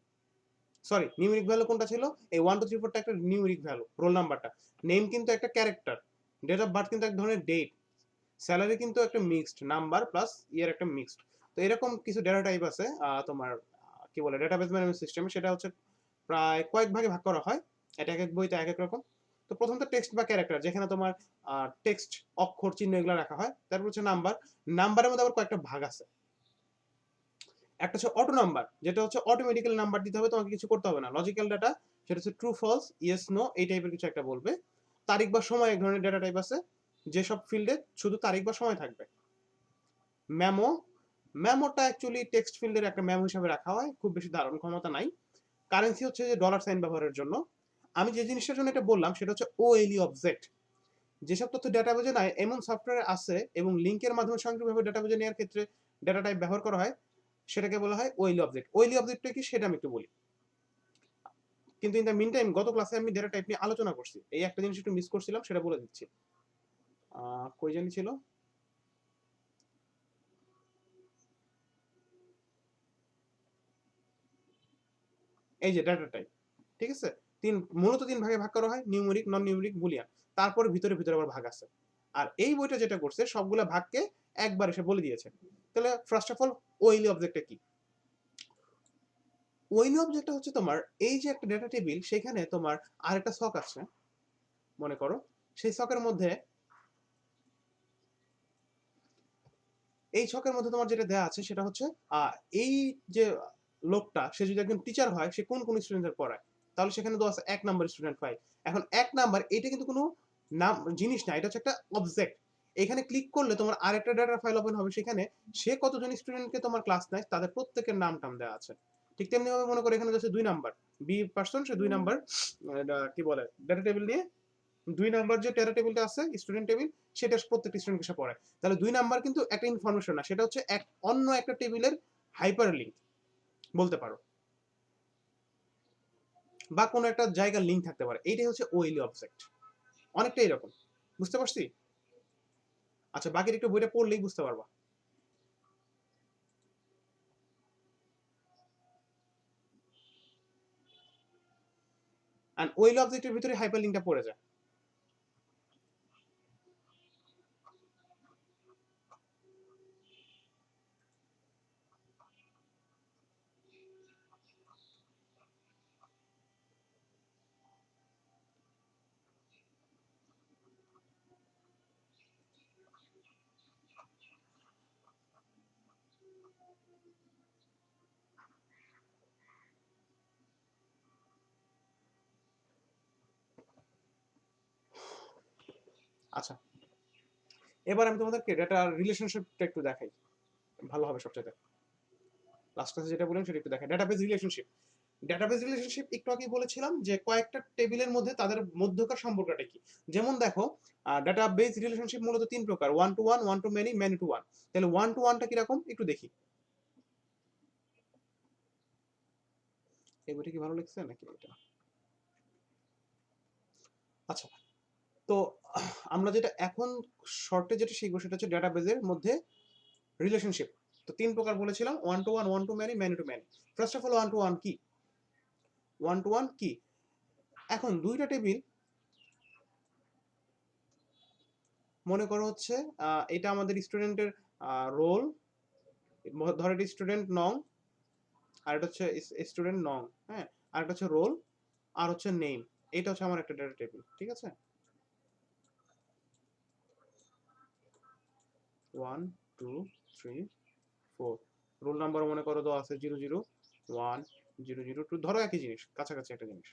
sorry numeric value কোনটা ছিল, এই 1 2 3 4টা একটা নিউমেরিক ভ্যালু, রোল নাম্বারটা, নেম কিন্তু একটা ক্যারেক্টার, ডেট অফ বার্থ কিন্তু এক ধরনের ডেট, স্যালারি কিন্তু একটা মিক্সড নাম্বার প্লাস ইয়ার একটা মিক্সড। তো এরকম কিছু ডেটা টাইপ আছে তোমার কি বলে ডেটাবেস ম্যানেজমেন্ট সিস্টেমে, সেটা হচ্ছে প্রায় কয়েক ভাগে ভাগ করা হয়, এটা এক এক বইতে এক এক রকম। তো প্রথমত টেক্সট বা ক্যারেক্টার, যেখানে তোমার টেক্সট অক্ষর চিহ্ন এগুলো রাখা হয়। তারপর হচ্ছে নাম্বার, নাম্বারের মধ্যে আবার কয়েকটা ভাগ আছে। একটা হচ্ছে অটো নাম্বার, যেটা হচ্ছে অটোমেটিক্যালি নাম্বার দিতে হবে, তোমাকে কিছু করতে হবে না, লজিক্যাল ডাটা, সেটা হচ্ছে ট্রু ফলস ইয়েস নো এই টাইপের কিছু একটা বলবে। তারিখ বা সময় এক ধরনের ডেটা টাইপ আছে, যেসব ফিল্ডে শুধু তারিখ বা সময় থাকবে। মেমো, মেমোটা অ্যাকচুয়ালি টেক্সট ফিল্ডের একটা মেমো হিসাবে রাখা হয়, খুব বেশি ধারণ ক্ষমতা নাই। কারেন্সি হচ্ছে যে ডলার সাইন ব্যবহারের জন্য। আমি যে জিনিসটার জন্য এটা বললাম সেটা হচ্ছে ওএলই অবজেক্ট, যেসব তথ্য ডেটাবেজে নাই এমন সফটওয়্যার আছে এবং লিঙ্কের মাধ্যমে স্বয়ংক্রিয়ভাবে ডেটাবেজে নেওয়ার ক্ষেত্রে ডেটা টাইপ ব্যবহার করা হয়, সেটাকে বলা হয় ওএলই অবজেক্ট। ওএলই অবজেক্টটা কি সেটা আমি একটু বলি, কিন্তু ইন দ্য মিন টাইম গত ক্লাসে আমি ডেটা টাইপ নিয়ে আলোচনা করছি, এই একটা জিনিস একটু মিস করছিলাম, সেটা বলে দিচ্ছি। কই জানি ছিল, এই যে ডাটা টাইপ, ঠিক আছে, মূলত তিন ভাগে ভাগ করা হয়, নিউমেরিক, নন নিউমেরিক, বুলিয়ান। তারপরে ভিতরে ভিতরে আবার ভাগ আছে। আর এই বইটা যেটা করছে সবগুলা ভাগকে একবার এসে বলে দিয়েছে। তাহলে ফার্স্ট অফ অল ওএলই অবজেক্টটা কি? ওএলই অবজেক্টটা হচ্ছে তোমার এই যে একটা ডেটা টেবিল, সেখানে তোমার আরেকটা ছক আছে মনে করো, সেই ছকের মধ্যে, এই ছকের মধ্যে তোমার যেটা দেওয়া আছে সেটা হচ্ছে এই যে লোকটা সে যদি একজন টিচার হয়, সে কোন কোন স্টুডেন্টদের পড়ায়, তাহলে সেখানে তো আছে 1 নাম্বার স্টুডেন্ট ফাইল। এখন 1 নাম্বার এটা কিন্তু কোনো নাম জিনিস না, এটা হচ্ছে একটা অবজেক্ট। এখানে ক্লিক করলে তোমার আরেকটা ডাটা ফাইল ওপেন হবে, সেখানে সে কতজন স্টুডেন্টকে তোমার ক্লাস নেয় তাদের প্রত্যেকের নাম টাম দেওয়া আছে। ঠিক তেমনি ভাবে মনে করো এখানে যাচ্ছে 2 নাম্বার, বি পার্সন, সে 2 নাম্বার কি বলে ডাটা টেবিল নিয়ে 2 নাম্বার যে ডেটা টেবিলটা আছে স্টুডেন্ট টেবিল, সেটা প্রত্যেকটা স্টুডেন্টকে সে পড়ায়। তাহলে 2 নাম্বার কিন্তু একটা ইনফরমেশন না, সেটা হচ্ছে এক অন্য একটা টেবিলের হাইপার লিঙ্ক বলতে পারো, বা কোনো একটা জায়গার লিঙ্ক থাকতে পারে, এইটাই হচ্ছে ওএলই অবজেক্ট, অনেকটা এরকম। বুঝতে পারছি? আচ্ছা, বাকির একটু বইটা পড়লেই বুঝতে পারবা। আর ওএলই অবজেক্টের ভিতরে হাইপার লিঙ্কটা পড়ে যায়। আচ্ছা, এবার আমি তোমাদেরকে ডেটা রিলেশনশিপটা একটু দেখাই, ভালো হবে সবচেয়ে। লাস্ট ক্লাসে যেটা বললাম সেটা একটু দেখাই, ডেটাবেজ রিলেশনশিপ। ডেটাবেজ রিলেশনশিপ একটু আগেই বলেছিলাম যে কয়েকটা টেবিলের মধ্যে তাদের মধ্যকার সম্পর্কটা কি। যেমন দেখো, ডেটাবেজ রিলেশনশিপ মূলত 3 প্রকার, one to one, one to many, many to one. তাহলে ওয়ান টু ওয়ানটা কিরকম একটু দেখি। এই বইটা কি ভালো লাগছে নাকি এটা? আচ্ছা, তো আমরা যেটা এখন শর্টে যেটা শিখবো সেটা হচ্ছে ডেটাবেজের মধ্যে রিলেশনশিপ। তো 3 প্রকার বলেছিলাম, one to one, one to many, many to many. First of all one to one কি? ওয়ান টু ওয়ান কি? এখন দুইটা টেবিল মনে করো হচ্ছে এটা আমাদের স্টুডেন্টের রোল, ধরো এটা স্টুডেন্ট নং, আর এটা হচ্ছে স্টুডেন্ট নং, হ্যাঁ, আর এটা হচ্ছে রোল, আর হচ্ছে নেম। এটা হচ্ছে আমার একটা ডেটা টেবিল, ঠিক আছে? 1 2 3 4। রোল নাম্বার মনে করো দেওয়া আছে 001 002, ধরো একই জিনিস, কাছাকাছি একটা জিনিস,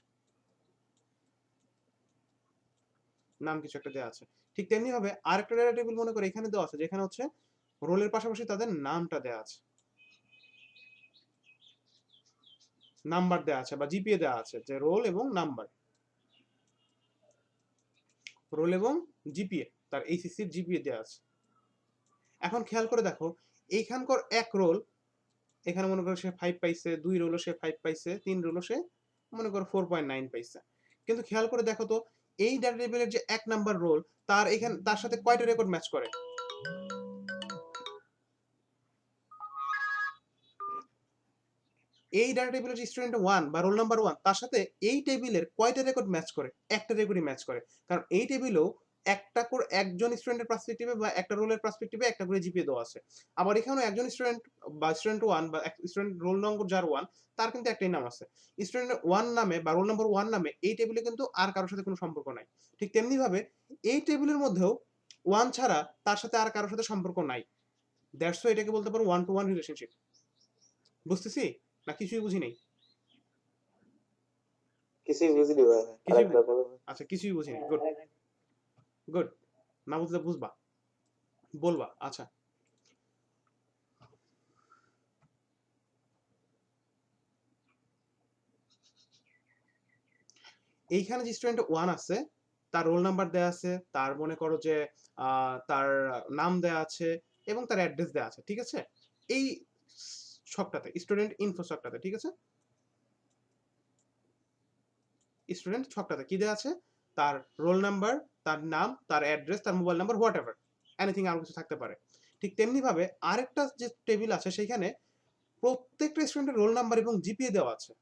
নাম কিছু একটা দেওয়া আছে। ঠিক তেমনি ভাবে আরেকটা ডেটা টেবিল মনে করো এখানে দেওয়া আছে, যেখানে হচ্ছে রোলের পাশাপাশি তাদের নামটা দেওয়া আছে, নাম্বার দেওয়া আছে বা জিপিএ দেওয়া আছে, যে রোল এবং নাম্বার, রোল এবং জিপিএ, তার এইচএসসির জিপিএ দেওয়া আছে। এখন খেয়াল করে দেখো, এইখানকার এক রোল, এখানে মনে করো সে 5 পাইছে, 2 রোলও সে 5 পাইছে, 3 রোলও সে মনে করো 4.9 পাইছে। কিন্তু খেয়াল করে দেখো তো, এই ডাটা টেবিলের যে 1 নাম্বার রোল, তার এখানে তার সাথে কয়টা রেকর্ড ম্যাচ করে? এই ডাটা টেবিলের যে স্টুডেন্ট 1 বা রোল নাম্বার 1, তার সাথে এই টেবিলের কয়টা রেকর্ড ম্যাচ করে? একটা রেকর্ডই ম্যাচ করে। কারণ এই টেবিলেও একটা করে একজন স্টুডেন্টের পার্সপেক্টিভে বা একটা রোলের পার্সপেক্টিভে একটা করে জিপিএ দেওয়া আছে। আবার এখানেও একজন স্টুডেন্ট বা স্টুডেন্ট 1 বা স্টুডেন্ট রোল নম্বর যার 1, তার কিন্তু একটাই নাম আছে। স্টুডেন্ট 1 নামে বা রোল নম্বর 1 নামে এই টেবিলে কিন্তু আর কারোর সাথে কোনো সম্পর্ক নাই। ঠিক তেমনি ভাবে এই টেবিলের মধ্যেও 1 ছাড়া তার সাথে আর কারোর সাথে সম্পর্ক নাই। দ্যাটস ওয়াই এটাকে বলতে পারো ওয়ান টু ওয়ান রিলেশনশিপ। বুঝতেছি না কিছুই বুঝি নাই? কিছুই বুঝিনি ভাই, কিছুই আরেকবার বলো। আচ্ছা, কিছুই বুঝি নাই। Good good. না বুঝলে বুঝবা, বলবা। আচ্ছা, এইখানে যে স্টুডেন্ট 1 আছে, তার রোল নাম্বার দেয়া আছে, তার মনে করো যে তার নাম দেয়া আছে এবং তার অ্যাড্রেস দেয়া আছে, ঠিক আছে? এই ছকটাতে, স্টুডেন্ট ইনফো ছকটাতে, ঠিক আছে? স্টুডেন্ট ছকটাতে কি দেয়া আছে? তার রোল নাম্বার, তার নাম, তার অ্যাড্রেস, তার mobile number, what ever, anything আরো কিছু থাকতে পারে। ঠিক তেমনি ভাবে আরেকটা যে টেবিল আছে, সেখানে প্রত্যেকটা স্টুডেন্টের রোল নাম্বার এবং জিপিএ দেওয়া আছে।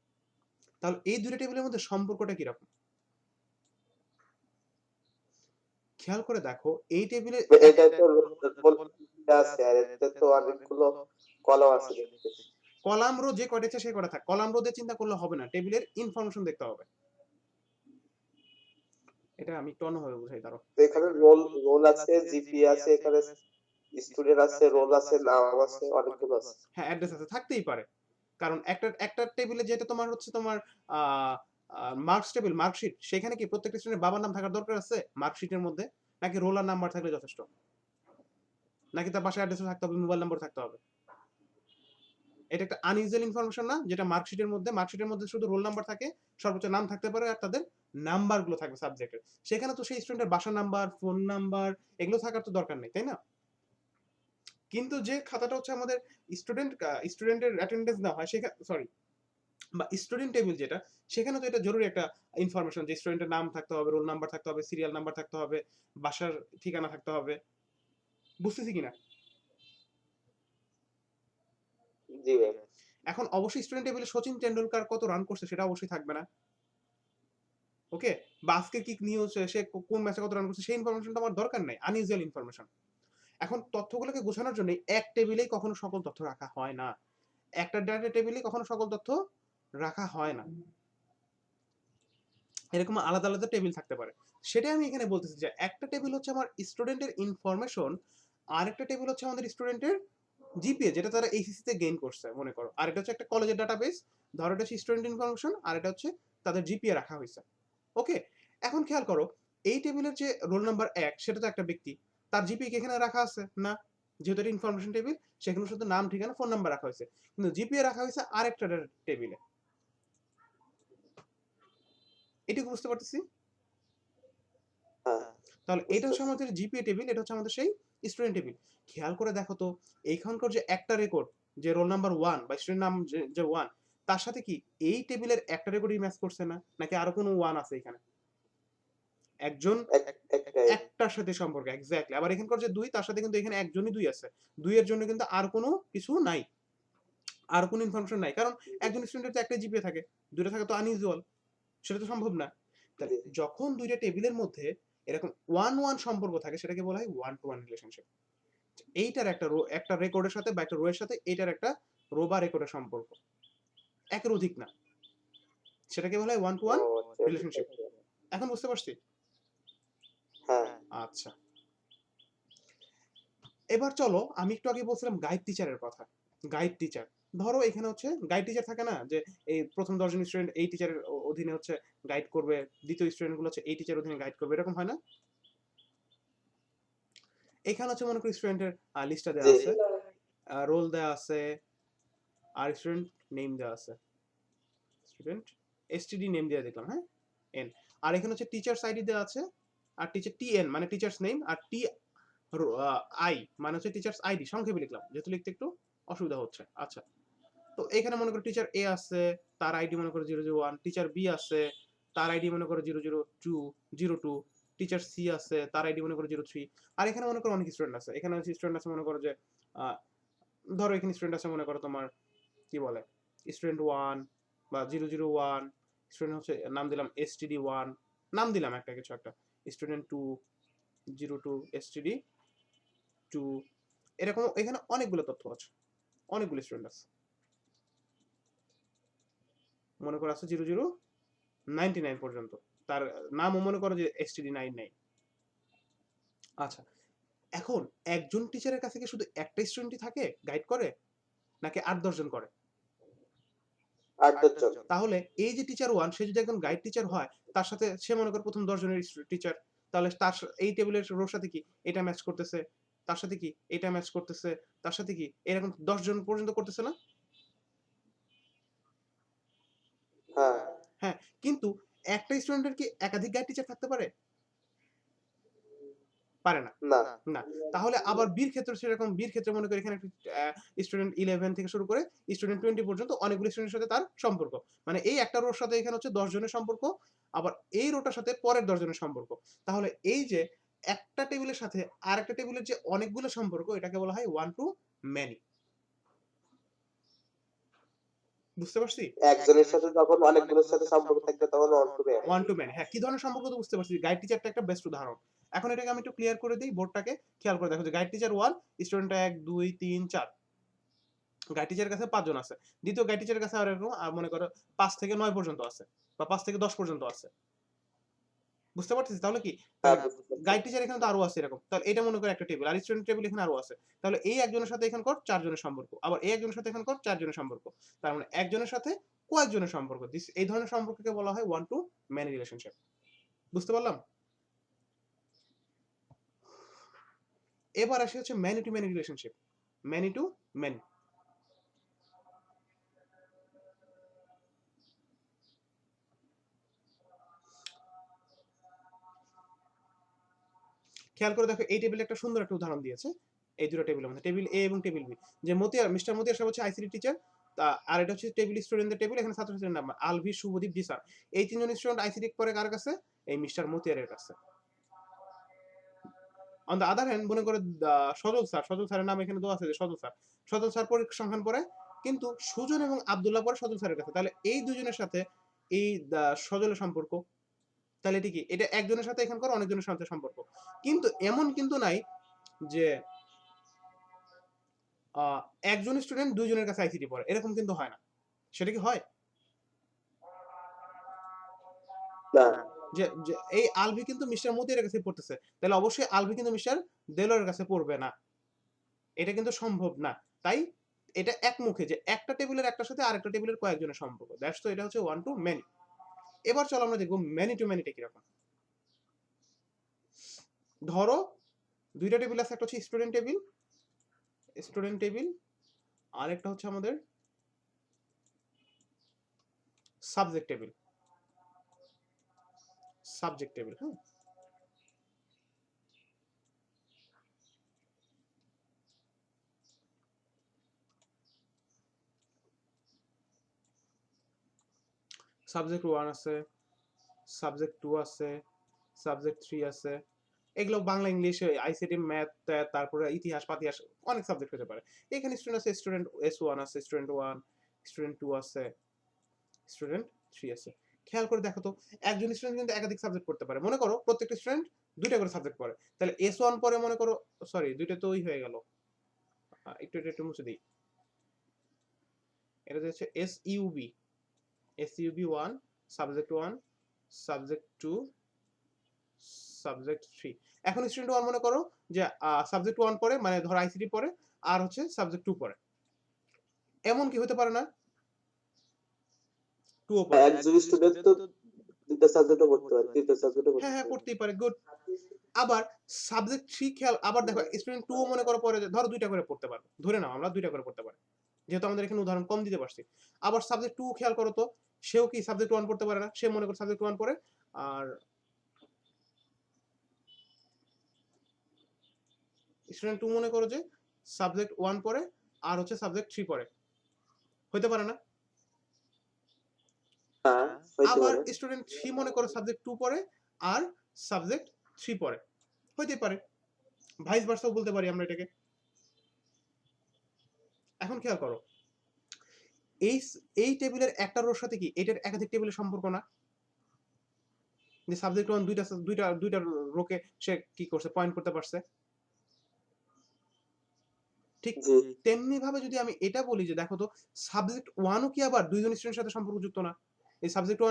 তাহলে এই দুটো টেবিলের মধ্যে সম্পর্কটা কিরকম? খেয়াল করে দেখো, এই টেবিলে এটা তো বলতে আছে, আর এতে তো অনেকগুলো কলাম আছে দেখতেছি। কলাম রো যে কয়টা ইচ্ছা সে কয়টা থাক, কলাম রো দিয়ে চিন্তা করলে হবে না, টেবিলের ইনফরমেশন দেখতে হবে। এটা আমি একটু অন্যভাবে বুঝাই, দাঁড়াও। তো এখানে রোল রোল আছে, জিপি আছে, এখানে স্টুডেন্ট আছে, রোল আছে, নাম আছে, অনেকগুলো আছে। হ্যাঁ, অ্যাড্রেস আছে, থাকতেই পারে। কারণ একটা একটা টেবিলে যেটা তোমার হচ্ছে তোমার মার্কস টেবিল, মার্কশিট, সেখানে কি প্রত্যেকটা স্টুডেন্টের বাবার নাম থাকার দরকার আছে মার্কশিটের মধ্যে? নাকি রোল আর নাম্বার থাকলে যথেষ্ট? নাকি তার বাসায় অ্যাড্রেস থাকতে হবে, মোবাইল নাম্বার থাকতে হবে? এটা একটা আনইউজুয়াল ইনফরমেশন না, যেটা মার্কশিটের মধ্যে শুধু রোল নাম্বার থাকে, সর্বোচ্চ নাম থাকতে পারে, আর তাদের নাম্বারগুলো থাকবে সাবজেক্টের। সেখানে তো সেই স্টুডেন্টের বাসা নাম্বার, ফোন নাম্বার, এগুলো থাকার তো দরকার নেই, তাই না? কিন্তু যে খাতাটা হচ্ছে আমাদের স্টুডেন্টের অ্যাটেন্ডেন্স দেওয়া হয়, সেখানে সরি, বা স্টুডেন্ট টেবিল যেটা, সেখানে তো এটা জরুরি একটা ইনফরমেশন, যে স্টুডেন্টের নাম থাকতে হবে, রোল নাম্বার থাকতে হবে, সিরিয়াল নাম্বার থাকতে হবে, বাসার ঠিকানা থাকতে হবে। বুঝতেছি কিনা? জি ভাই। এখন অবশ্যই স্টুডেন্ট টেবিলে সচিন টেন্ডুলকার কত রান করছে সেটা অবশ্যই থাকবে না, ওকে? বা আজকে কি নিউজ, সে কোন ম্যাচে কত রান করছে, সেই ইনফরমেশনটা আমার দরকার নাই, আনইউজুয়াল ইনফরমেশন। এখন তথ্যগুলোকে গোছানোর জন্য এক টেবিলেই কখনো সকল তথ্য রাখা হয় না, একটা ডাটা টেবিলে কখনো সকল তথ্য রাখা হয় না, এরকম আলাদা আলাদা টেবিল থাকতে পারে। সেটাই আমি এখানে বলতেছি, যে একটা টেবিল হচ্ছে আমার স্টুডেন্টের ইনফরমেশন, আর একটা টেবিল হচ্ছে আমাদের স্টুডেন্টের জিপিএ, যেটা তারা এইচএসসি তে গেইন করছে মনে করো। আর এটা হচ্ছে একটা কলেজের ডাটাবেস, ধরো এটা হচ্ছে স্টুডেন্ট ইনফরমেশন, আর এটা হচ্ছে তাদের জিপিএ রাখা হয়েছে, ওকে? এখন খেয়াল করো, এই টেবিলের যে রোল নাম্বার 1, সেটা তো একটা ব্যক্তি, তার জিপিএ কি এখানে রাখা আছে? না, যেহেতু এটা ইনফরমেশন টেবিল, সেখানে শুধু নাম, ঠিকানা, ফোন নাম্বার রাখা হয়েছে, কিন্তু জিপিএ রাখা হয়েছে আরেকটা টেবিলে। এটুকু বুঝতে পারতেছি? হ্যাঁ, তাহলে এটা হচ্ছে বুঝতেছি। আমাদের জিপিএ টেবিল, এটা হচ্ছে আমাদের সেই স্টুডেন্ট টেবিল। খেয়াল করে দেখো তো, এইখানকার যে একটা রেকর্ড, যে রোল নাম্বার 1 বা স্টুডেন্ট নাম যে 1, তার সাথে কি এই টেবিলের একটা রেকর্ডই ম্যাচ করছে না, নাকি আরো কোনো 1 আছে এখানে? একজন একটাই। একটার সাথে সম্পর্ক এক্স্যাক্টলি। আবার এখানকার যে ২ তার সাথে কিন্তু এখানে একজনই ২ আছে। ২ এর জন্য কিন্তু আর কোনো কিছু নাই। আর কোনো ইনফরমেশন নাই। কারণ একজন স্টুডেন্টের তো একটাই জিপিএ থাকে। ২ টা থাকা তো আনইউজুয়াল। সেটা তো সম্ভব না। তাহলে জি। যখন ২ টা টেবিলের মধ্যে এরকম 1-1 সম্পর্ক থাকে সেটাকে বলা হয় 1 টু 1 রিলেশনশিপ। এইটার একটা রেকর্ডের সাথে বা একটা রো এর সাথে এইটার একটা রো বা রেকর্ডের সম্পর্ক। একের অধিক না। সেটাকে বলা হয় 1 টু ও 1 আচ্ছা, বুঝতে রিলেশনশিপ। পারছি। এখন বুঝতে পারছি? হ্যাঁ, আচ্ছা। এবার চলো আমি একটু আগে বলছিলাম গাইড টিচারের কথা। Guide teacher. ধরো এখানে হচ্ছে গাইড টিচার থাকে না? যে এই ১ম ১০ জন স্টুডেন্ট এই টিচারের অধীনে হচ্ছে গাইড করবে। দ্বিতীয় স্টুডেন্ট গুলো হচ্ছে এই টিচারের অধীনে গাইড করবে। এরকম হয় না? এখানে হচ্ছে মনে করি স্টুডেন্টের লিস্টটা দেয়া জি। আছে। রোল দেয়া আছে। আর স্টুডেন্ট নেম দেয়া আছে। স্টুডেন্ট এসটিডি নেম দিয়ে দেখলাম, হ্যাঁ? এন। আর এখানে হচ্ছে টিচার্স আইডি দেয়া আছে। আর টিচার টিএন মানে টিচার্স নেম আর আই মানে হচ্ছে টিচার্স আইডি সংক্ষেপে লিখলাম। যেহেতু লিখতে একটু অসুবিধা হচ্ছে। আচ্ছা। তো এখানে মনে করো টিচার এ আছে, তার আইডি মনে করো 001, টিচার বি আছে, তার আইডি মনে করো 002, টিচার সি আছে, তার আইডি মনে করো 03। আর এখানে মনে করো অনেক স্টুডেন্ট আছে। এখানে স্টুডেন্ট আছে মনে করো যে আহ, ধরো এখানে স্টুডেন্ট আছে মনে করো তোমার কি বলে স্টুডেন্ট 1 বা 001, স্টুডেন্ট হচ্ছে নাম দিলাম STD1, নাম দিলাম একটা কিছু একটা, স্টুডেন্ট 2, 02, STD2, এরকম এখানে অনেকগুলো তথ্য আছে, অনেকগুলো স্টুডেন্ট আছে। মনে করো আছে 0099 পর্যন্ত, তার নামও মনে করো যে STD99। আচ্ছা, এখন একজন টিচারের কাছে কি শুধু একটা স্টুডেন্টই থাকে গাইড করে, নাকি ৮-১০ জন করে? ৮-১০ জন। তাহলে এই যে টিচার 1 সে যদি একজন গাইড টিচার হয়, তার সাথে সে মনে করো প্রথম ১০ জনের টিচার, তাহলে তার এই টেবিলের রোর সাথে কি এটা ম্যাচ করতেছে, তার সাথে কি এটা ম্যাচ করতেছে, তার সাথে কি এরকম ১০ জন পর্যন্ত করতেছে না? হ্যাঁ, হ্যাঁ, কিন্তু একটা স্টুডেন্টের কি একাধিক গাইড টিচার থাকতে পারে? পারে না। না। না। তাহলে আবার বির ক্ষেত্রে সেরকম, বির ক্ষেত্রে মনে করি এখানে একটা স্টুডেন্ট 11 থেকে শুরু করে স্টুডেন্ট 20 পর্যন্ত অনেকগুলো স্টুডেন্টের সাথে তার সম্পর্ক। মানে এই একটা রোর সাথে এখানে হচ্ছে ১০ জনের সম্পর্ক, আবার এই রোটার সাথে পরের ১০ জনের সম্পর্ক। তাহলে এই যে একটা টেবিলের সাথে আরেকটা টেবিলের যে অনেকগুলো সম্পর্ক এটাকে বলা হয় one to many। বুঝতে পারছি? একজনের সাথে যখন অনেকগুলোর সাথে সম্পর্ক থাকবে তখন one to many. One to many. হ্যাঁ, কি ধরনের সম্পর্ক তো বুঝতে পারছি। গাইড টিচারটা একটা বেস্ট উদাহরণ। এখন এটাকে আমি একটু ক্লিয়ার করে দেই বোর্ডটাকে। খেয়াল করে দেখো যে গাইড টিচার 1, স্টুডেন্ট ১, ২, ৩, ৪। গাইড টিচারের কাছে ৫ জন আছে। দ্বিতীয় গাইড টিচারের কাছে আর এরকম মনে করো ৫ থেকে ৯ পর্যন্ত আছে বা ৫ থেকে ১০ পর্যন্ত আছে। বুঝতে পারতেছি? তাহলে কি? হ্যাঁ, তাহলে বুঝতে পারছি। গাইড টিচার এখানে তো আরো আছে এরকম। তাহলে এটা মনে করো একটা টেবিল। আর স্টুডেন্ট টেবিল এখানে আরো আছে। তাহলে এই একজনের সাথে এখানকার ৪ জনের সম্পর্ক। আবার এই একজনের সাথে এখানকার ৪ জনের সম্পর্ক। তার মানে একজনের সাথে কয়েকজনের সম্পর্ক। এই ধরনের সম্পর্ককে বলা হয় ওয়ান টু ম্যানি রিলেশনশিপ। বুঝতে পারলাম? এবার আসি হচ্ছে many to many relationship. Many to many. খেয়াল করে দেখো এই টেবিলে একটা সুন্দর একটা উদাহরণ দিয়েছে। এই দুটো টেবিলের মধ্যে টেবিল এ এবং টেবিল বি। যে মিস্টার মতিয়ার সাহেব হচ্ছে আইসিটি টিচার। আর এটা হচ্ছে টেবিল স্টুডেন্টদের টেবিল, এখানে ছাত্রছাত্রীর নাম আলভি, শুভদীপ, জিসান। এই তিনজন স্টুডেন্ট আইসিটি পড়ে কার কাছে? এই মিস্টার মতিয়ারের কাছে। অন দ্য আদার হ্যান্ড মনে করে সজল স্যারের নাম এখানে দেওয়া আছে যে সজল স্যার। সজল স্যার পরিসংখ্যান পড়ে, কিন্তু সুজন এবং আব্দুল্লাহ পড়ে সজল স্যারের কাছে। তাহলে এই দুজনের সাথে এই সজলের সম্পর্ক, তাহলে এটা কি? এটা একজনের সাথে এখানকার অনেকজনের সাথে সম্পর্ক। কিন্তু এমন কিন্তু নাই যে আহ, একজন স্টুডেন্ট দুইজনের কাছে আইসিটি পড়ে, এরকম কিন্তু হয় না। সেটা কি হয়? না, যে যে এই আলভি কিন্তু মিস্টার মতিয়ারের কাছে পড়তেছে, তাহলে অবশ্যই আলভি কিন্তু মিস্টার দেলোয়ারের কাছে পড়বে না। এটা কিন্তু সম্ভব না। তাই এটা একমুখী, যে একটা টেবিলের একটার সাথে আরেকটা টেবিলের কয়েকজনের সম্পর্ক। দ্যাটস তো এটা হচ্ছে ওয়ান টু মেনি। এবার চলো আমরা দেখবো মেনি টু মেনিটা কিরকম। ধরো দুইটা টেবিল আছে, একটা হচ্ছে স্টুডেন্ট টেবিল, আরেকটা হচ্ছে আমাদের সাবজেক্ট টেবিল। হ্যাঁ। সাবজেক্ট 1 আছে, সাবজেক্ট 2 আছে, সাবজেক্ট 3 আছে। এগুলো বাংলা, ইংলিশ, আইসিটি, ম্যাথ, তারপরে ইতিহাস, পাতিহাস অনেক সাবজেক্ট হতে পারে। এখানে স্টুডেন্ট আছে, স্টুডেন্ট S1 আছে, স্টুডেন্ট 1, স্টুডেন্ট 2 আছে, স্টুডেন্ট 3 আছে। খেয়াল করে দেখো তো, একজন স্টুডেন্ট কিন্তু একাধিক সাবজেক্ট পড়তে পারে। মনে করো প্রত্যেকটা স্টুডেন্ট 2টা করে সাবজেক্ট পড়ে। তাহলে S1 পরে মনে করো, সরি 2টা তো ওই হয়ে গেল। একটু মুছে দিই। এটা হচ্ছে SUB, SUB 1, subject 1, subject 2, subject 3। এখন স্টুডেন্ট 1 মনে করো যে সাবজেক্ট 1 পড়ে, মানে ধরো আইসিটি পড়ে, আর হচ্ছে সাবজেক্ট 2 পড়ে। এমন কি হতে পারে না 2 ও পড়ে? একজন স্টুডেন্ট তো দুইটা সাবজেক্টও পড়তে পারে, তিনটা সাবজেক্টও পড়তে হ্যাঁ, হ্যাঁ, পারে। পড়তেই পারে, গুড। আবার সাবজেক্ট 3 খেয়াল, আবার দেখো স্টুডেন্ট 2 ও মনে করো পড়ে, ধরো 2টা করে পড়তে পারবে। ধরে নাও আমরা 2টা করে পড়তে পারি। যেহেতু আমাদের এখানে উদাহরণ কম দিতে পারছি। আবার সাবজেক্ট 2 খেয়াল করো তো, সেও কি সাবজেক্ট 1 পড়তে পারে না? সে মনে করো সাবজেক্ট 1 পড়ে, আর স্টুডেন্ট 2 মনে করো যে সাবজেক্ট 1 পড়ে, আর হচ্ছে সাবজেক্ট 3 পড়ে। হইতে পারে না? হ্যাঁ, হইতে আবার পারে। স্টুডেন্ট 3 মনে করো সাবজেক্ট 2 পড়ে, আর সাবজেক্ট 3 পড়ে। হইতে পারে। ভাইস ভার্সাও বলতে পারি আমরা এটাকে। এখন খেয়াল করো, এই এই টেবিলের একটা রোর সাথে কি এটার একাধিক টেবিলের সম্পর্ক না? যে সাবজেক্ট 1 দুইটা রোকে সে কি করছে, পয়েন্ট করতে পারছে। ঠিক জি, তেমনি ভাবে যদি আমি এটা বলি যে দেখো তো, সাবজেক্ট 1 ও কি আবার দুইজন স্টুডেন্টের সাথে সম্পর্কযুক্ত না? এই সাবজেক্ট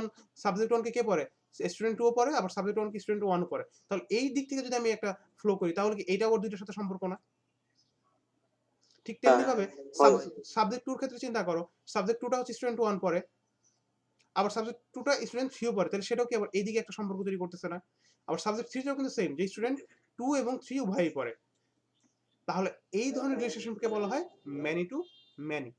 1 কে কে পড়ে? স্টুডেন্ট 2 ও পড়ে, আবার সাবজেক্ট 1 কে স্টুডেন্ট 1 ও পড়ে। তাহলে এই দিক থেকে যদি আমি একটা ফ্লো করি, তাহলে কি এটা ওর দুইটার সাথে সম্পর্ক না? ঠিক তেমনি হ্যাঁ, ভাবে হয়। সাবজেক্ট 2 এর ক্ষেত্রে চিন্তা করো, সাবজেক্ট 2 টা হচ্ছে স্টুডেন্ট 1 পড়ে, আবার সাবজেক্ট 2 টা স্টুডেন্ট 3 ও পড়ে। তাহলে সেটাও কি আবার এইদিকে একটা সম্পর্ক তৈরি করতেছে না? আবার সাবজেক্ট 3 টাও কিন্তু সেম, যে স্টুডেন্ট 2 এবং 3 উভয়ই পড়ে। তাহলে এই ধরনের রিলেশনশিপকে বলা হয় ম্যানি টু ম্যানি।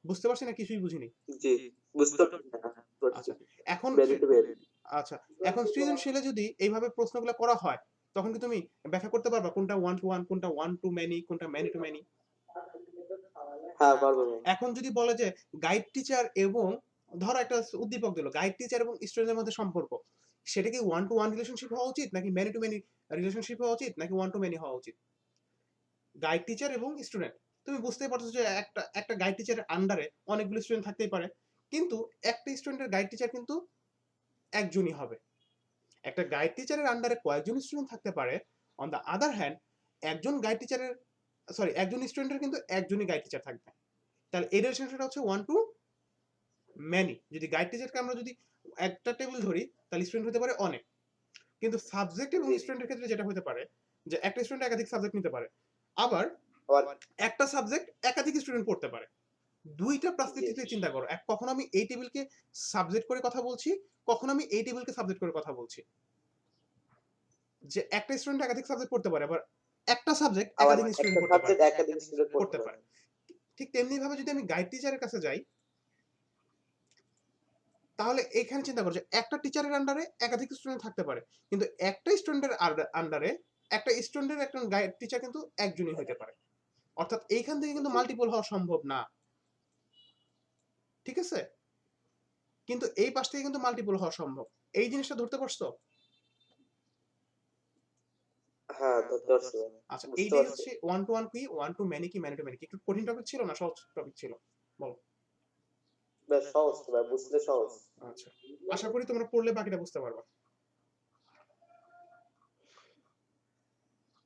বুঝতে পারছি না, কিছুই বুঝিনি। জি, বুঝতে পারছি না। করছি। আচ্ছা, এখন ভ্যালি টু ভ্যালি। আচ্ছা, এখন সৃজনশীলে যদি এইভাবে প্রশ্নগুলো করা হয়, তখন কি তুমি ব্যাখ্যা করতে পারবা কোনটা 1 টু 1, কোনটা 1 টু ম্যানি, কোনটা ম্যানি টু ম্যানি? হ্যাঁ, পারবো। এখন যদি বলে যে গাইড টিচার এবং, ধরো একটা উদ্দীপক দিল, গাইড টিচার এবং স্টুডেন্টের মধ্যে সম্পর্ক, সেটা কি 1 টু 1 রিলেশনশিপ হওয়া উচিত, নাকি ম্যানি টু ম্যানি রিলেশনশিপ হওয়া উচিত, নাকি 1 টু ম্যানি হওয়া উচিত? গাইড টিচার এবং স্টুডেন্ট, তুমি বুঝতেই পারছো যে একটা একটা গাইড টিচারের আন্ডারে অনেকগুলো স্টুডেন্ট থাকতেই পারে, কিন্তু একটা স্টুডেন্টের গাইড টিচার কিন্তু একজনই হবে। একটা গাইড টিচারের আন্ডারে কয়েকজন স্টুডেন্ট থাকতে পারে। অন দ্য আদার হ্যান্ড, একজন গাইড টিচারের, সরি, একজন স্টুডেন্টের কিন্তু একজনই গাইড টিচার থাকবে। তাহলে এই রিলেশনশিপটা হচ্ছে 1 টু ম্যানি। যদি গাইড টিচারকে আমরা যদি একটা টেবিল ধরি, তাহলে স্টুডেন্ট হতে পারে অনেক। কিন্তু সাবজেক্ট এবং জি, স্টুডেন্টের ক্ষেত্রে যেটা হতে পারে, যে একটা স্টুডেন্ট একাধিক সাবজেক্ট নিতে পারে, আবার আবার একটা সাবজেক্ট একাধিক স্টুডেন্ট পড়তে পারে। দুইটা জি, পার্সপেক্টিভ থেকে চিন্তা করো, কখনো আমি এই টেবিলকে সাবজেক্ট করে কথা বলছি, কখনো আমি এই টেবিলকে সাবজেক্ট করে কথা বলছি। যে একটা স্টুডেন্ট একাধিক সাবজেক্ট পড়তে পারে, আবার একটা সাবজেক্ট আবার একাধিক স্টুডেন্ট একটা পড়তে পারে। সাবজেক্ট একাধিক স্টুডেন্ট পড়তে পড়তে পারে। পারে। ঠিক তেমনি ভাবে যদি আমি গাইড টিচারের কাছে যাই, তাহলে এখানে চিন্তা করো যে একটা টিচারের আন্ডারে একাধিক স্টুডেন্ট থাকতে পারে, কিন্তু একটা স্টুডেন্টের আন্ডারে একটা স্টুডেন্টের একটা গাইড টিচার কিন্তু একজনই হতে পারে। অর্থাৎ এইখান থেকে কিন্তু জি, মাল্টিপল হওয়া সম্ভব না। ঠিক আছে? কিন্তু এই পাশ থেকে কিন্তু মাল্টিপল হওয়া সম্ভব। এই জিনিসটা ধরতে পারছো? হ্যাঁ, ধরতে পারছি ভাই। আচ্ছা, বুঝতে এইটাই পারছি। হচ্ছে 1 টু 1 কি, 1 টু ম্যানি কি, ম্যানি টু ম্যানি কি। একটু কঠিন টপিক ছিল না সহজ টপিক ছিল? বলো। বেশ সহজ তো ভাই, বুঝলে সহজ। আচ্ছা, আশা করি তোমরা পড়লে বাকিটা বুঝতে পারবা।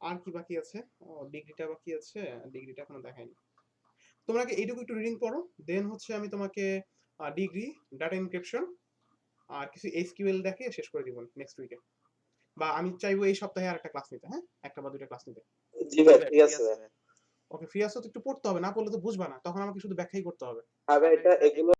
আর কি বাকি আছে? ও, ডিগ্রিটা বাকি আছে। ডিগ্রিটা এখনো দেখাইনি। তোমরা আগে এইটুকু একটু রিডিং পড়ো, দেন হচ্ছে আমি তোমাকে ডিগ্রি, ডাটা এনক্রিপশন আর কিছু এসকিউএল দেখে শেষ করে দিব নেক্সট উইকে। বা আমি চাইবো এই সপ্তাহে আরেকটা ক্লাস নিতে, হ্যাঁ, একটা বা দুইটা ক্লাস নিতে। জি ভাই, ঠিক আছে ভাই। ওকে, ফ্রি আসো তো একটু পড়তে হবে, না পড়লে তো বুঝবা না, তখন আমাকে শুধু ব্যাখ্যাই করতে হবে। হ্যাঁ ভাই, এগুলো